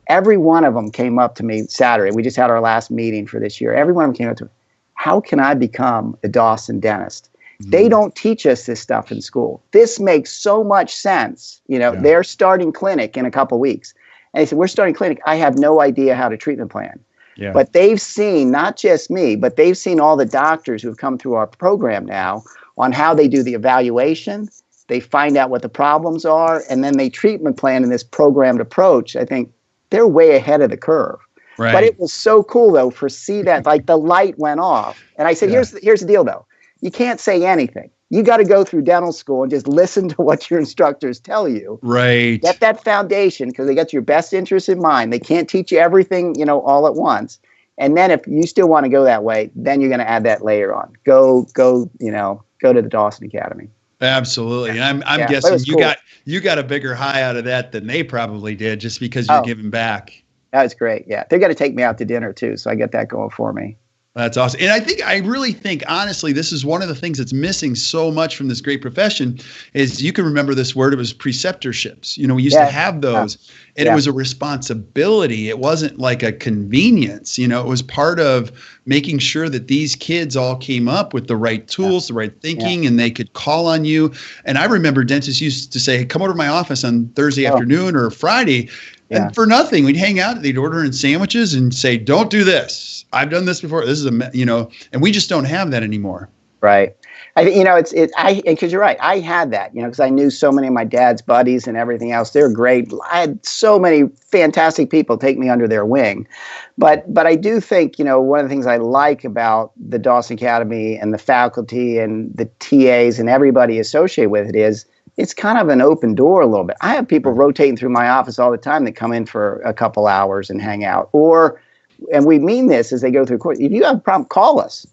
Every one of them came up to me Saturday. We just had our last meeting for this year. Every one of them came up to me. How can I become a Dawson dentist? They don't teach us this stuff in school. This makes so much sense. They're starting clinic in a couple of weeks. And they said, we're starting clinic. I have no idea how to treatment plan. Yeah. But they've seen, not just me, but they've seen all the doctors who've come through our program now on how they do the evaluation. They find out what the problems are, and then they treatment plan in this programmed approach. I think they're way ahead of the curve. Right. But it was so cool, though, see that, the light went off. And I said, here's the deal, though. you can't say anything. You got to go through dental school and just listen to what your instructors tell you. Right. Get that foundation because they got your best interest in mind. They can't teach you everything, all at once. And then if you still want to go that way, then you're going to add that layer on. Go to the Dawson Academy. Absolutely. And I'm Yeah, guessing cool. you got a bigger high out of that than they probably did just because you're giving back. That was great. Yeah. They're going to take me out to dinner too. So I get that going for me. That's awesome. And I really think, honestly, this is one of the things that's missing so much from this great profession is you can remember this word. It was preceptorships. We used to have those and it was a responsibility. It wasn't like a convenience. It was part of making sure that these kids all came up with the right tools, the right thinking, and they could call on you. And I remember dentists used to say, hey, come over to my office on Thursday afternoon or Friday. And for nothing, we'd hang out, they'd order in sandwiches and say, don't do this. I've done this before. This is and we just don't have that anymore. Right. I think, because you're right. I had that, because I knew so many of my dad's buddies and everything else. They're great. I had so many fantastic people take me under their wing. But I do think, one of the things I like about the Dawson Academy and the faculty and the TAs and everybody associated with it is, it's kind of an open door a little bit. I have people rotating through my office all the time that come in for a couple hours and hang out. And we mean this as they go through course. If you have a problem, call us,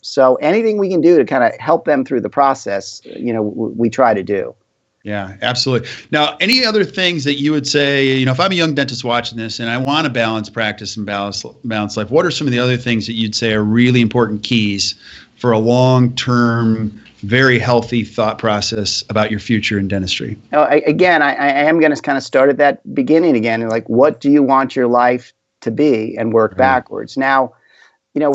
So anything we can do to kind of help them through the process, we try to do. Yeah, absolutely. Now, any other things that you would say, if I'm a young dentist watching this and I want to balance practice and balance life, what are some of the other things that you'd say are really important keys for a long-term, very healthy thought process about your future in dentistry? I am going to kind of start at that beginning again. Like, what do you want your life to be and work backwards? Now,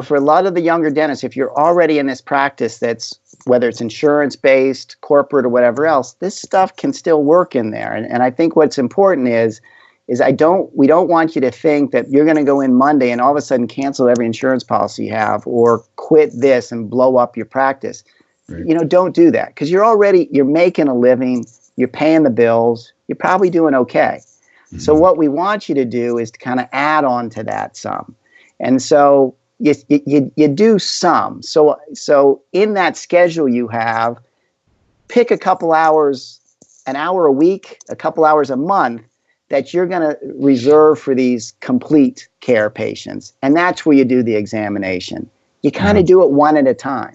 for a lot of the younger dentists, if you're already in this practice that's, whether it's insurance-based, corporate, or whatever else, this stuff can still work in there. And I think what's important is we don't want you to think that you're going to go in Monday and all of a sudden cancel every insurance policy you have or quit this and blow up your practice. Right. Don't do that because you're making a living, you're paying the bills, you're probably doing okay. Mm-hmm. So what we want you to do is to kind of add on to that some. And so you do some. So in that schedule you have, pick a couple hours, an hour a week, a couple hours a month that you're going to reserve for these complete care patients. And that's where you do the examination. You kind of do it one at a time.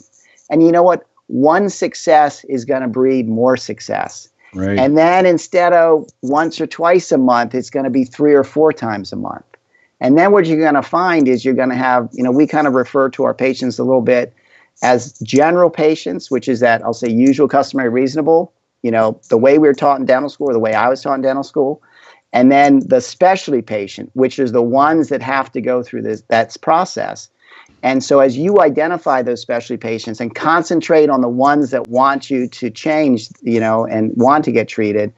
And you know what? One success is going to breed more success. Right. And then instead of once or twice a month, it's going to be 3 or 4 times a month. And then what you're going to find is you're going to have, we kind of refer to our patients a little bit as general patients, which is that I'll say usual, customary, reasonable, the way we were taught in dental school or the way I was taught in dental school. And then the specialty patient, which is the ones that have to go through that process. And so as you identify those specialty patients and concentrate on the ones that want you to change, and want to get treated,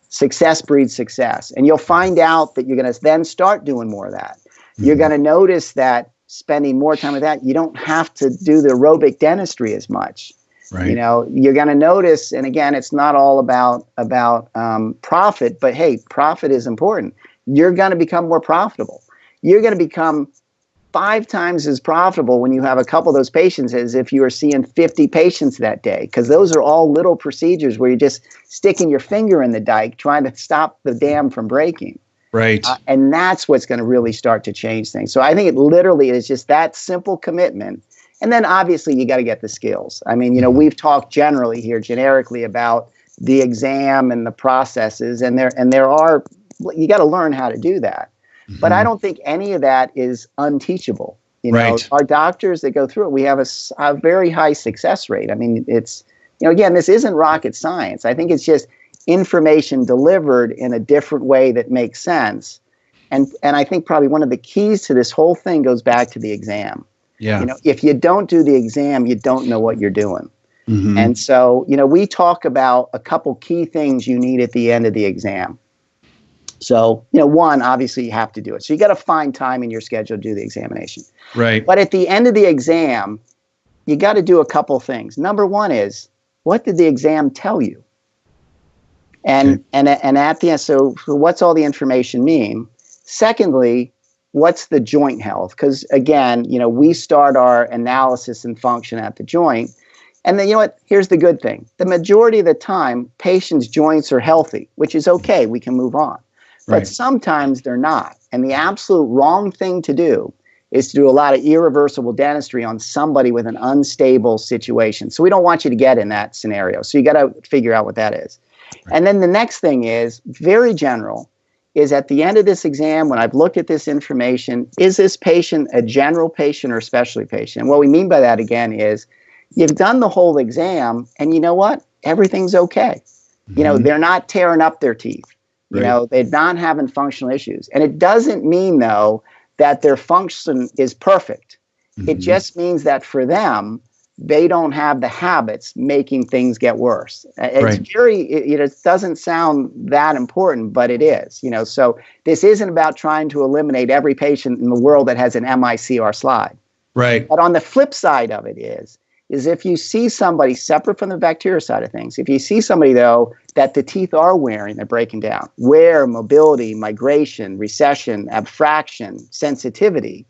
success breeds success. And you'll find out that you're going to then start doing more of that. Mm-hmm. You're going to notice that spending more time with that, you don't have to do the aerobic dentistry as much. Right. You're going to notice, and again, it's not all about profit, but hey, profit is important. You're going to become more profitable. You're going to become 5 times as profitable when you have a couple of those patients as if you are seeing 50 patients that day, because those are all little procedures where you're just sticking your finger in the dike trying to stop the dam from breaking. Right. And that's what's going to really start to change things. So I think it literally is just that simple commitment. And then obviously you got to get the skills. I mean, we've talked generally here generically about the exam and the processes, and there are, you got to learn how to do that. Mm-hmm. But I don't think any of that is unteachable. Right. Our doctors that go through it, we have a very high success rate. I mean, it's, again, this isn't rocket science. I think it's just information delivered in a different way that makes sense. And I think probably one of the keys to this whole thing goes back to the exam. Yeah. If you don't do the exam, you don't know what you're doing. Mm-hmm. And so, we talk about a couple key things you need at the end of the exam. So, one, obviously you have to do it. So you got to find time in your schedule to do the examination. Right. But at the end of the exam, you got to do a couple things. Number one is, what did the exam tell you? And at the end, so what's all the information mean? Secondly, what's the joint health? Because again, we start our analysis and function at the joint. And then, you know what? Here's the good thing. The majority of the time, patients' joints are healthy, which is okay. We can move on. But sometimes they're not. And the absolute wrong thing to do is to do a lot of irreversible dentistry on somebody with an unstable situation. So we don't want you to get in that scenario. So you got to figure out what that is. And then the next thing is very general, is at the end of this exam, when I've looked at this information, is this patient a general patient or a specialty patient? And what we mean by that, again, is you've done the whole exam, and you know what? Everything's okay. You know, they're not tearing up their teeth. You know, they're not having functional issues. And it doesn't mean, though, that their function is perfect. It just means that for them, they don't have the habits making things get worse. It's very, it doesn't sound that important, but it is. You know, so this isn't about trying to eliminate every patient in the world that has an MICR slide. Right. But on the flip side of it is if you see somebody separate from the bacteria side of things, if you see somebody, though, that the teeth are wearing, they're breaking down, wear, mobility, migration, recession, abfraction, sensitivity,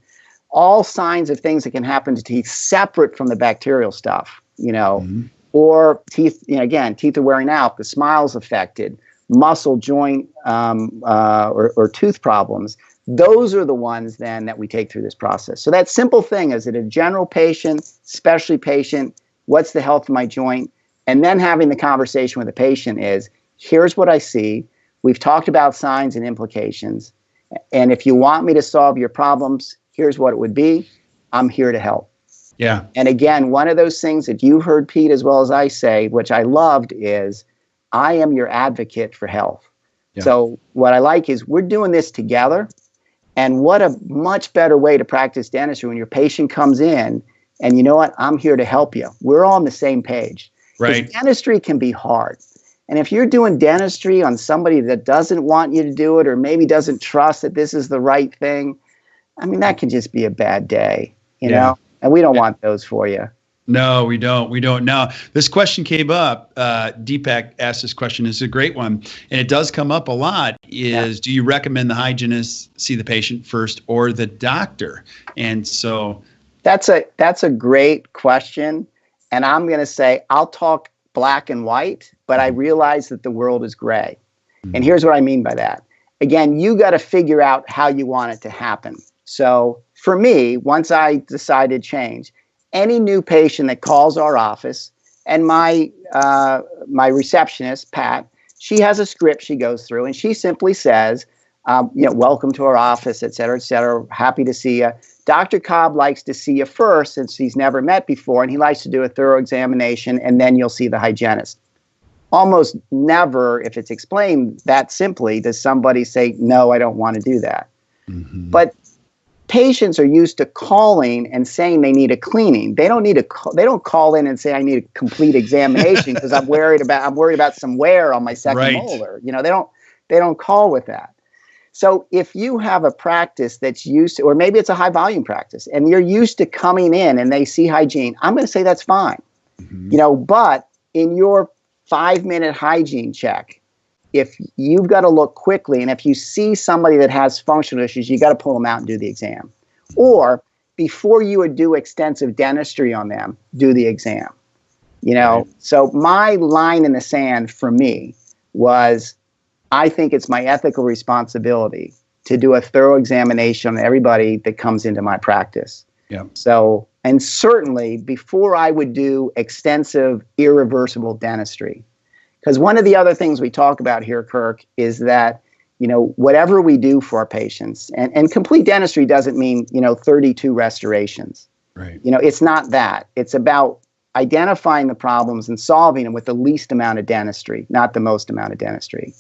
all signs of things that can happen to teeth separate from the bacterial stuff, you know, or teeth, you know, again, teeth are wearing out, the smile's affected, muscle, joint, or tooth problems. Those are the ones then that we take through this process. So that simple thing, is it a general patient, specialty patient, what's the health of my joint? And then having the conversation with the patient is, here's what I see. We've talked about signs and implications. And if you want me to solve your problems, here's what it would be. I'm here to help. Yeah. And again, one of those things that you heard Pete as well as I say, which I loved, is I am your advocate for health. Yeah. So what I like is we're doing this together. And what a much better way to practice dentistry when your patient comes in and, you know what, I'm here to help you. We're all on the same page. Right. Dentistry can be hard. And if you're doing dentistry on somebody that doesn't want you to do it, or maybe doesn't trust that this is the right thing, I mean, that can just be a bad day, you know, and we don't want those for you. No, we don't. We don't. Now, this question came up. Deepak asked this question. It's a great one. And it does come up a lot is, do you recommend the hygienist see the patient first or the doctor? And so that's a great question. And I'm going to say, I'll talk black and white, but I realize that the world is gray. And here's what I mean by that. Again, you got to figure out how you want it to happen. So for me, once I decided change, any new patient that calls our office, and my receptionist, Pat, she has a script she goes through, and she simply says, you know, welcome to our office, et cetera, happy to see you. Dr. Cobb likes to see you first since he's never met before, and he likes to do a thorough examination, and then you'll see the hygienist. Almost never, if it's explained that simply, does somebody say, no, I don't want to do that. But patients are used to calling and saying they need a cleaning. They don't call in and say I need a complete examination because I'm worried about some wear on my second molar. You know, they don't call with that. So if you have a practice that's used to, or maybe it's a high volume practice, and you're used to coming in and they see hygiene, I'm going to say that's fine. You know, but in your 5-minute hygiene check, if you've got to look quickly, and if you see somebody that has functional issues, you got to pull them out and do the exam. Or before you would do extensive dentistry on them, do the exam. You know, so my line in the sand for me was, I think it's my ethical responsibility to do a thorough examination on everybody that comes into my practice. So, and certainly before I would do extensive irreversible dentistry. Because one of the other things we talk about here, Kirk, is that, you know, whatever we do for our patients, and complete dentistry doesn't mean, you know, 32 restorations. You know, it's not that. It's about identifying the problems and solving them with the least amount of dentistry, not the most amount of dentistry.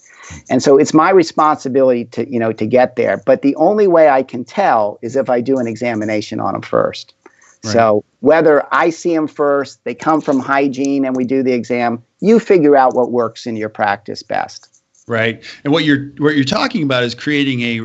And so it's my responsibility to, you know, to get there. But the only way I can tell is if I do an examination on them first. So whether I see them first, they come from hygiene and we do the exam, you figure out what works in your practice best. Right. And what you're talking about is creating a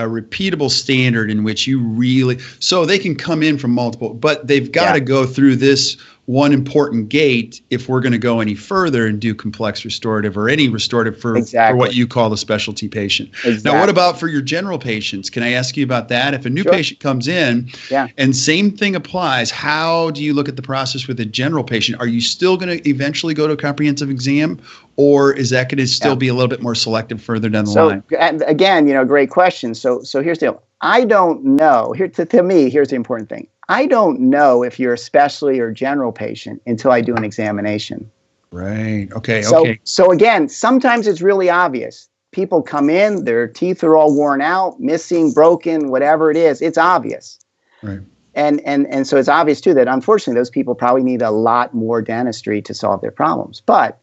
repeatable standard in which you really, so they can come in from multiple, but they've got to go through this one important gate if we're going to go any further and do complex restorative or any restorative for what you call the specialty patient. Exactly. Now, what about for your general patients? Can I ask you about that? If a new patient comes in and same thing applies, how do you look at the process with a general patient? Are you still going to eventually go to a comprehensive exam, or is that going to still be a little bit more selective further down the line? And again, great question. So here's the deal. I don't know. To me, here's the important thing. I don't know if you're a specialty or general patient until I do an examination. Right. Okay. So again, sometimes it's really obvious. People come in, their teeth are all worn out, missing, broken, whatever it is. It's obvious. Right. And so it's obvious too that unfortunately those people probably need a lot more dentistry to solve their problems. But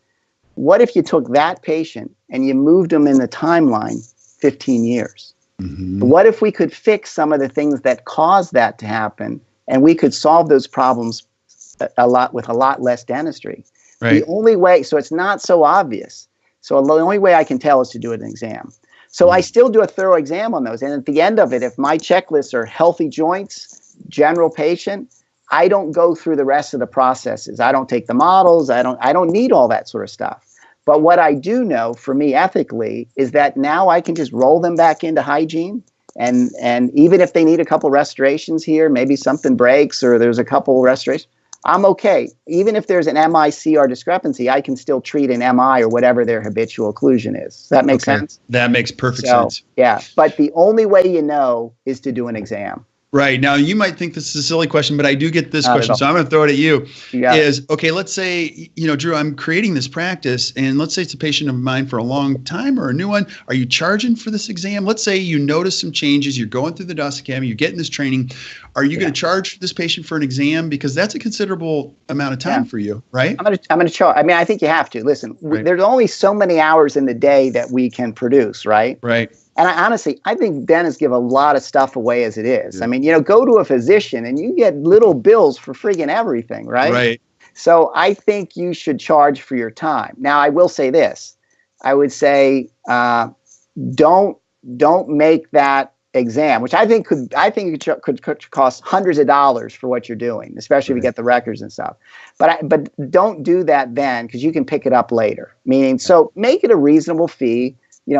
what if you took that patient and you moved them in the timeline 15 years? Mm-hmm. What if we could fix some of the things that caused that to happen, and we could solve those problems with a lot less dentistry? Right. The only way, so it's not so obvious. So the only way I can tell is to do an exam. So I still do a thorough exam on those. And at the end of it, if my checklists are healthy joints, general patient, I don't go through the rest of the processes. I don't take the models. I don't need all that sort of stuff. But what I do know for me ethically is that now I can just roll them back into hygiene. And even if they need a couple restorations here, maybe something breaks or there's a couple restorations, I'm okay. Even if there's an MI-CR discrepancy, I can still treat an MI or whatever their habitual occlusion is. Does that make sense? That makes perfect sense. Yeah, but the only way you know is to do an exam. Right. Now, you might think this is a silly question, but I do get this question, so I'm going to throw it at you. Okay, let's say, Drew, I'm creating this practice, and let's say it's a patient of mine for a long time or a new one. Are you charging for this exam? Let's say you notice some changes. You're going through the DOS Academy. You're getting this training. Are you going to charge this patient for an exam? Because that's a considerable amount of time for you, right? I'm going to charge. I mean, I think you have to. Listen, there's only so many hours in the day that we can produce, right? Right. And I think dentists give a lot of stuff away as it is. Yeah. I mean, go to a physician and you get little bills for friggin' everything, right? Right. So I think you should charge for your time. Now, I will say this. I would say don't make that exam, which I think could cost hundreds of dollars for what you're doing, especially if you get the records and stuff. But don't do that then, because you can pick it up later. Meaning, so make it a reasonable fee.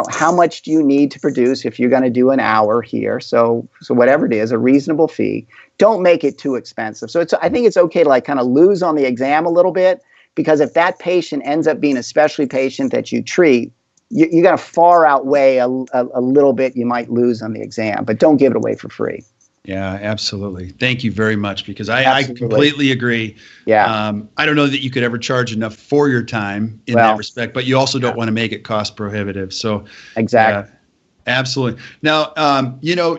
How much do you need to produce if you're going to do an hour here? So whatever it is, a reasonable fee. Don't make it too expensive. So I think it's okay to kind of lose on the exam a little bit, because if that patient ends up being a specialty patient that you treat, you're going to far outweigh a little bit you might lose on the exam. But don't give it away for free. Yeah, absolutely. Thank you very much, because I completely agree. Yeah. I don't know that you could ever charge enough for your time in that respect, but you also don't want to make it cost prohibitive. So exactly. Absolutely. Now,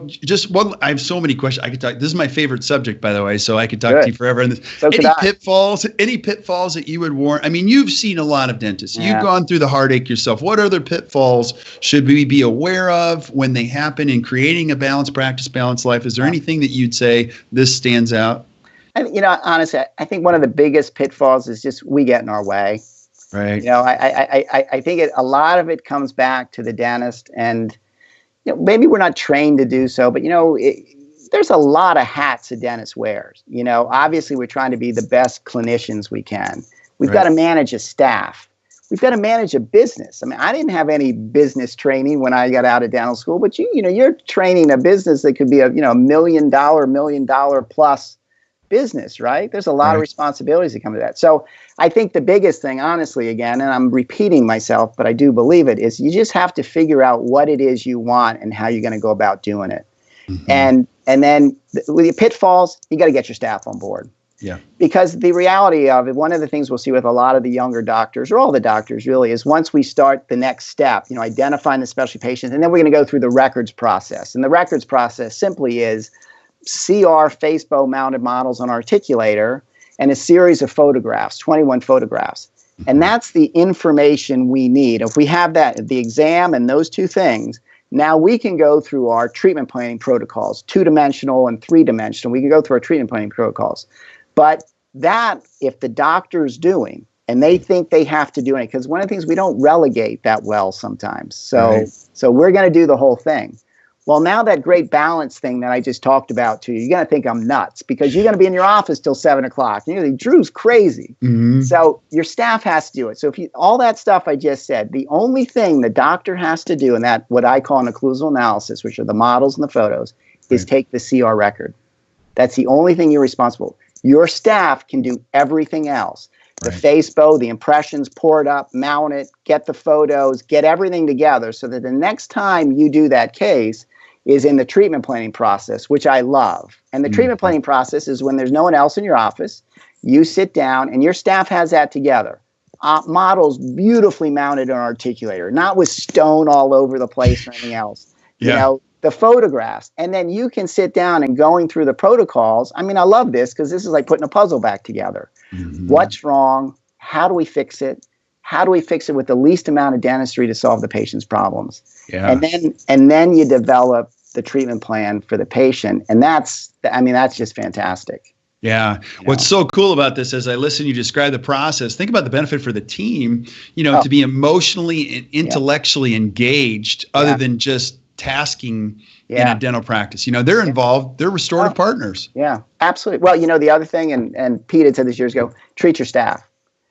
just one, I have so many questions I could talk. This is my favorite subject, by the way, so I could talk to you forever. And any pitfalls that you would warn? I mean, you've seen a lot of dentists. You've gone through the heartache yourself. What other pitfalls should we be aware of when they happen in creating a balanced practice, balanced life? Is there anything that you'd say this stands out? And, honestly, I think one of the biggest pitfalls is just we get in our way. Right. I think a lot of it comes back to the dentist, and maybe we're not trained to do so, but there's a lot of hats a dentist wears. Obviously we're trying to be the best clinicians we can. We've got to manage a staff. We've got to manage a business. I mean, I didn't have any business training when I got out of dental school, but you're training a business that could be a $1 million plus business, right? There's a lot of responsibilities that come to that. So I think the biggest thing, honestly, again, and I'm repeating myself, but I do believe it, is you just have to figure out what it is you want and how you're going to go about doing it. Mm-hmm. And then with your pitfalls, you got to get your staff on board. Yeah. Because the reality of it, one of the things we'll see with a lot of the younger doctors, or all the doctors really, is once we start the next step, identifying the specialty patients, and then we're going to go through the records process. And the records process simply is CR face-bow mounted models on articulator and a series of photographs, 21 photographs. And that's the information we need. If we have that, the exam and those two things, now we can go through our treatment planning protocols, 2-dimensional and 3-dimensional. We can go through our treatment planning protocols. But that, if the doctor's doing, and they think they have to do it, because one of the things we don't relegate that well sometimes. So we're going to do the whole thing. Well, now that great balance thing that I just talked about to you, you're going to think I'm nuts because you're going to be in your office till 7 o'clock. You're going to think, Drew's crazy. So your staff has to do it. So if you, all that stuff I just said, the only thing the doctor has to do in that, what I call an occlusal analysis, which are the models and the photos, is take the CR record. That's the only thing you're responsible. Your staff can do everything else. The face bow, the impressions, pour it up, mount it, get the photos, get everything together so that the next time you do that case is in the treatment planning process, which I love. And the treatment planning process is when there's no one else in your office, you sit down and your staff has that together. Models beautifully mounted on an articulator, not with stone all over the place or anything else. You know, the photographs. And then you can sit down and going through the protocols. I mean, I love this because this is like putting a puzzle back together. What's wrong? How do we fix it? How do we fix it with the least amount of dentistry to solve the patient's problems? And then you develop the treatment plan for the patient. And that's just fantastic. Yeah. What's so cool about this, as I listen you describe the process, think about the benefit for the team, to be emotionally and intellectually engaged other than just tasking in a dental practice. They're involved. They're restorative partners. Yeah, absolutely. Well, the other thing, and Pete had said this years ago, treat your staff.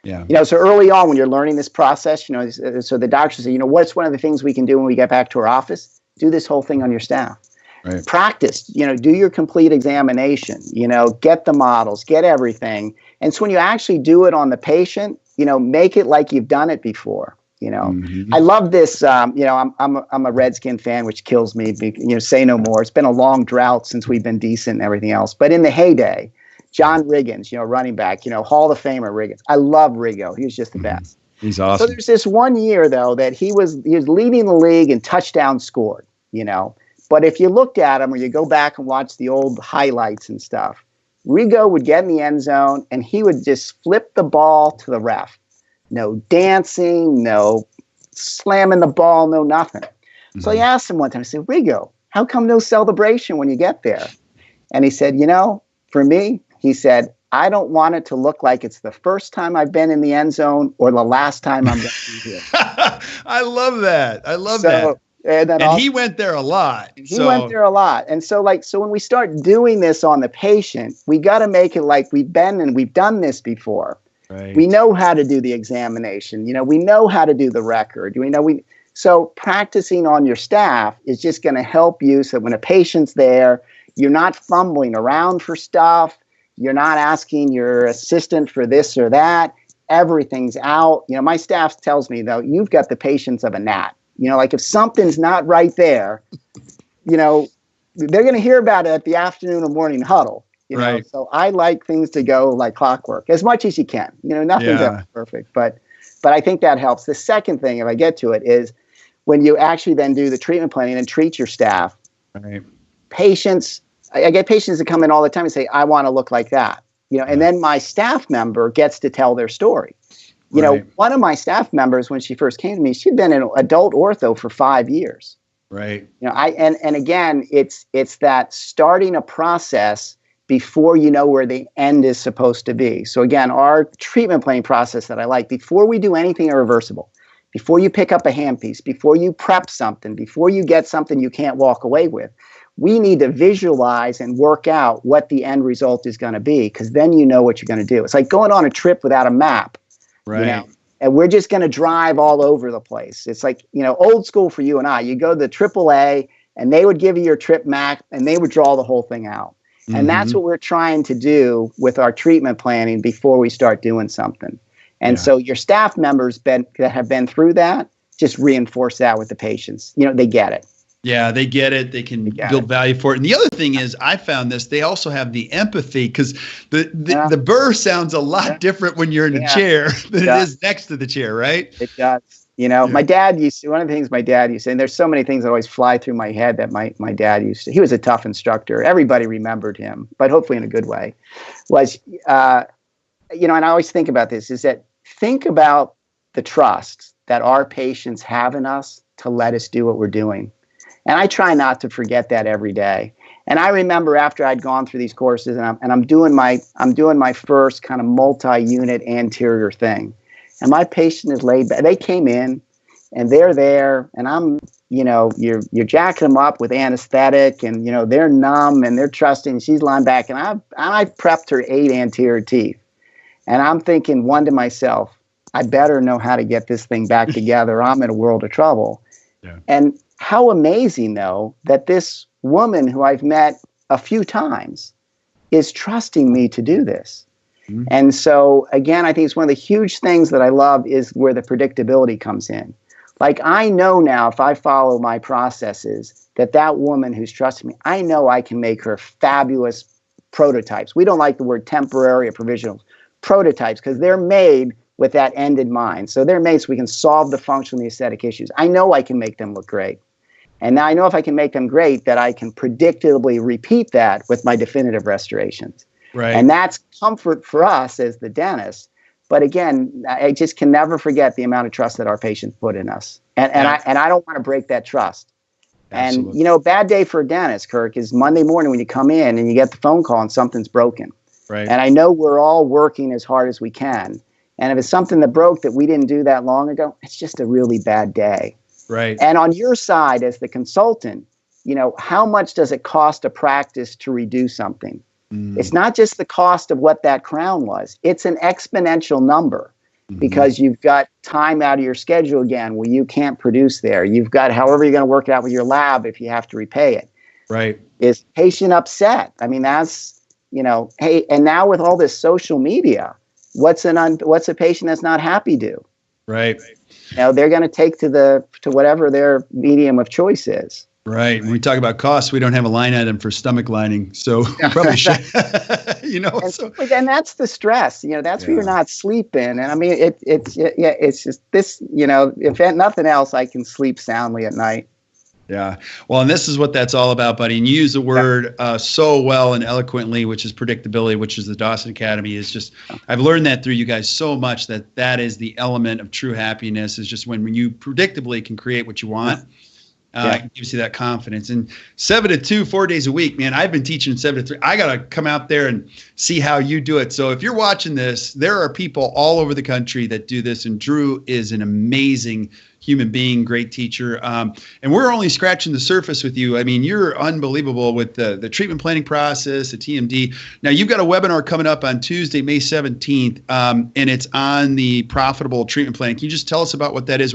So early on when you're learning this process, so the doctor said, what's one of the things we can do when we get back to our office? Do this whole thing on your staff. Practice, do your complete examination, get the models, get everything. And so when you actually do it on the patient, make it like you've done it before. I love this. I'm a Redskin fan, which kills me. Say no more. It's been a long drought since we've been decent and everything else. But in the heyday, John Riggins, running back, Hall of Famer Riggins. I love Riggo. He was just the best. He's awesome. So there's this one year though that he was leading the league in touchdowns scored. But if you looked at him or you go back and watch the old highlights and stuff, Riggo would get in the end zone and he would just flip the ball to the ref. No dancing, no slamming the ball, no nothing. So I asked him one time, I said, Riggo, how come no celebration when you get there? And he said, for me, he said, I don't want it to look like it's the first time I've been in the end zone or the last time I'm going to be here. I love that. I love that. And he went there a lot. He went there a lot. And so when we start doing this on the patient, we got to make it like we've been and we've done this before. We know how to do the examination. We know how to do the record. So practicing on your staff is just going to help you so that when a patient's there, you're not fumbling around for stuff. You're not asking your assistant for this or that. Everything's out. My staff tells me, though, you've got the patience of a gnat. Like if something's not right there, they're going to hear about it at the afternoon or morning huddle. So I like things to go like clockwork as much as you can. Nothing's ever perfect, but I think that helps. The second thing, if I get to it, is when you actually then do the treatment planning and treat your staff. Patients, I get patients that come in all the time and say, I want to look like that. And then my staff member gets to tell their story. One of my staff members, when she first came to me, she'd been an adult ortho for 5 years. And again, it's that starting a process before you know where the end is supposed to be. So again, our treatment planning process that I like, before we do anything irreversible, before you pick up a handpiece, before you prep something, before you get something you can't walk away with, we need to visualize and work out what the end result is going to be, because then you know what you're going to do. It's like going on a trip without a map. And we're just going to drive all over the place. It's like, old school for you and I. You go to the AAA and they would give you your trip map and they would draw the whole thing out. And that's what we're trying to do with our treatment planning before we start doing something. And so your staff members that have been through that, just reinforce that with the patients. They get it. Yeah, they get it. They can build value for it. And the other thing is, I found this, they also have the empathy, because the burr sounds a lot different when you're in a chair than it is next to the chair, right? It does. My dad used to, one of the things my dad used to, and there's so many things that always fly through my head that my dad used to, he was a tough instructor. Everybody remembered him, but hopefully in a good way, was, and I always think about this, is that think about the trust that our patients have in us to let us do what we're doing. And I try not to forget that every day. And I remember after I'd gone through these courses and I'm doing my first kind of multi-unit anterior thing. And my patient is laid back. They came in and they're there, and I'm, you're jacking them up with anesthetic, and they're numb and they're trusting. She's lying back, and I've prepped her 8 anterior teeth, and I'm thinking one to myself, I better know how to get this thing back together. I'm in a world of trouble. Yeah. And how amazing, though, that this woman who I've met a few times is trusting me to do this. Mm-hmm. And so, again, I think it's one of the huge things that I love is where the predictability comes in. Like, I know now if I follow my processes that woman who's trusting me, I know I can make her fabulous prototypes. We don't like the word temporary or provisional. Prototypes, because they're made with that end in mind. So they're made so we can solve the functional and the aesthetic issues. I know I can make them look great. And now I know if I can make them great, that I can predictably repeat that with my definitive restorations. Right. And that's comfort for us as the dentist. But again, I just can never forget the amount of trust that our patients put in us. And I don't want to break that trust. Absolutely. And, bad day for a dentist, Kirk, is Monday morning when you come in and you get the phone call and something's broken. Right. And I know we're all working as hard as we can. And if it's something that broke that we didn't do that long ago, it's just a really bad day. Right. And on your side as the consultant, how much does it cost a practice to redo something? Mm. It's not just the cost of what that crown was. It's an exponential number because you've got time out of your schedule again where you can't produce there. You've got however you're going to work it out with your lab if you have to repay it. Right. Is patient upset? I mean, that's, hey, and now with all this social media, what's a patient that's not happy do? Right. They're going to take to whatever their medium of choice is. Right. When we talk about costs, we don't have a line item for stomach lining, so probably should. And that's the stress. That's where you're not sleeping. And I mean, it's just this. If nothing else, I can sleep soundly at night. Yeah. Well, and this is what that's all about, buddy. And you use the word so well and eloquently, which is predictability, which is the Dawson Academy. Is just, I've learned that through you guys so much that is the element of true happiness is just when you predictably can create what you want. It gives you that confidence. And 7 to 2, 4 days a week, man, I've been teaching 7 to 3. I got to come out there and see how you do it. So if you're watching this, there are people all over the country that do this. And Drew is an amazing human being, great teacher. And we're only scratching the surface with you. I mean, you're unbelievable with the treatment planning process, the TMD. Now, you've got a webinar coming up on Tuesday, May 17th, and it's on the profitable treatment planning. Can you just tell us about what that is?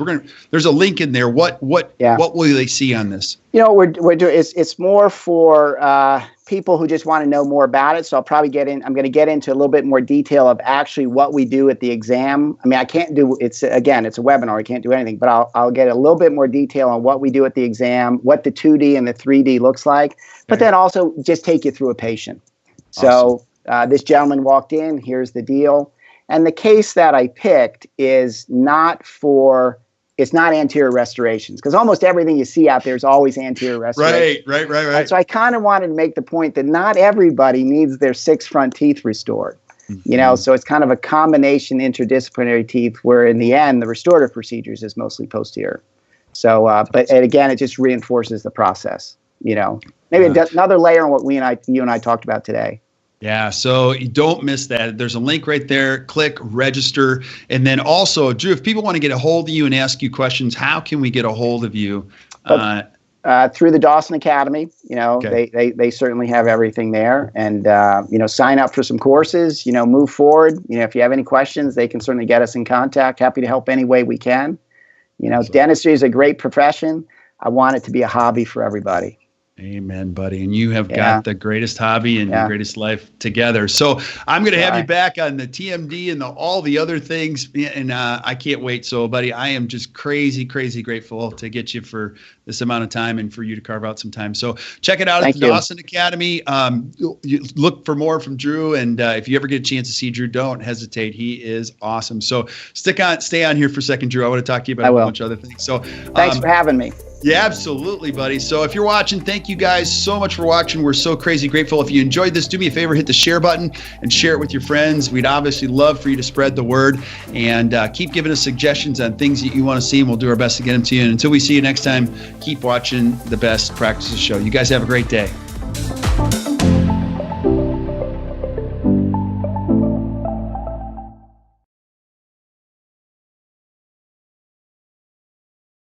There's a link in there. What will they see on this? We're doing it's more for people who just want to know more about it. So I'm going to get into a little bit more detail of actually what we do at the exam. I mean, it's a webinar. I can't do anything, but I'll get a little bit more detail on what we do at the exam, what the 2D and the 3D looks like, but then also just take you through a patient. Awesome. So this gentleman walked in, here's the deal. And the case that I picked is it's not anterior restorations, because almost everything you see out there is always anterior restoration. Right. So I kind of wanted to make the point that not everybody needs their 6 front teeth restored. So it's kind of a combination interdisciplinary teeth where in the end, the restorative procedures is mostly posterior. So, but again, it just reinforces the process, maybe another layer on what you and I talked about today. Yeah, so you don't miss that. There's a link right there. Click, register. And then also, Drew, if people want to get a hold of you and ask you questions, how can we get a hold of you? Through the Dawson Academy. They certainly have everything there. And, sign up for some courses, move forward. If you have any questions, they can certainly get us in contact. Happy to help any way we can. Dentistry is a great profession. I want it to be a hobby for everybody. Amen, buddy. And you have got the greatest hobby and the greatest life together. So I'm going to have you back on the TMD and all the other things. And I can't wait. So, buddy, I am just crazy, crazy grateful to get you for this amount of time and for you to carve out some time. So check it out at the Dawson Academy. You look for more from Drew. And if you ever get a chance to see Drew, don't hesitate. He is awesome. So stay on here for a second, Drew. I want to talk to you about a bunch of other things. So thanks for having me. Yeah, absolutely, buddy. So if you're watching, thank you guys so much for watching. We're so crazy grateful. If you enjoyed this, do me a favor, hit the share button and share it with your friends. We'd obviously love for you to spread the word and keep giving us suggestions on things that you want to see, and we'll do our best to get them to you. And until we see you next time, keep watching the Best Practices Show. You guys have a great day.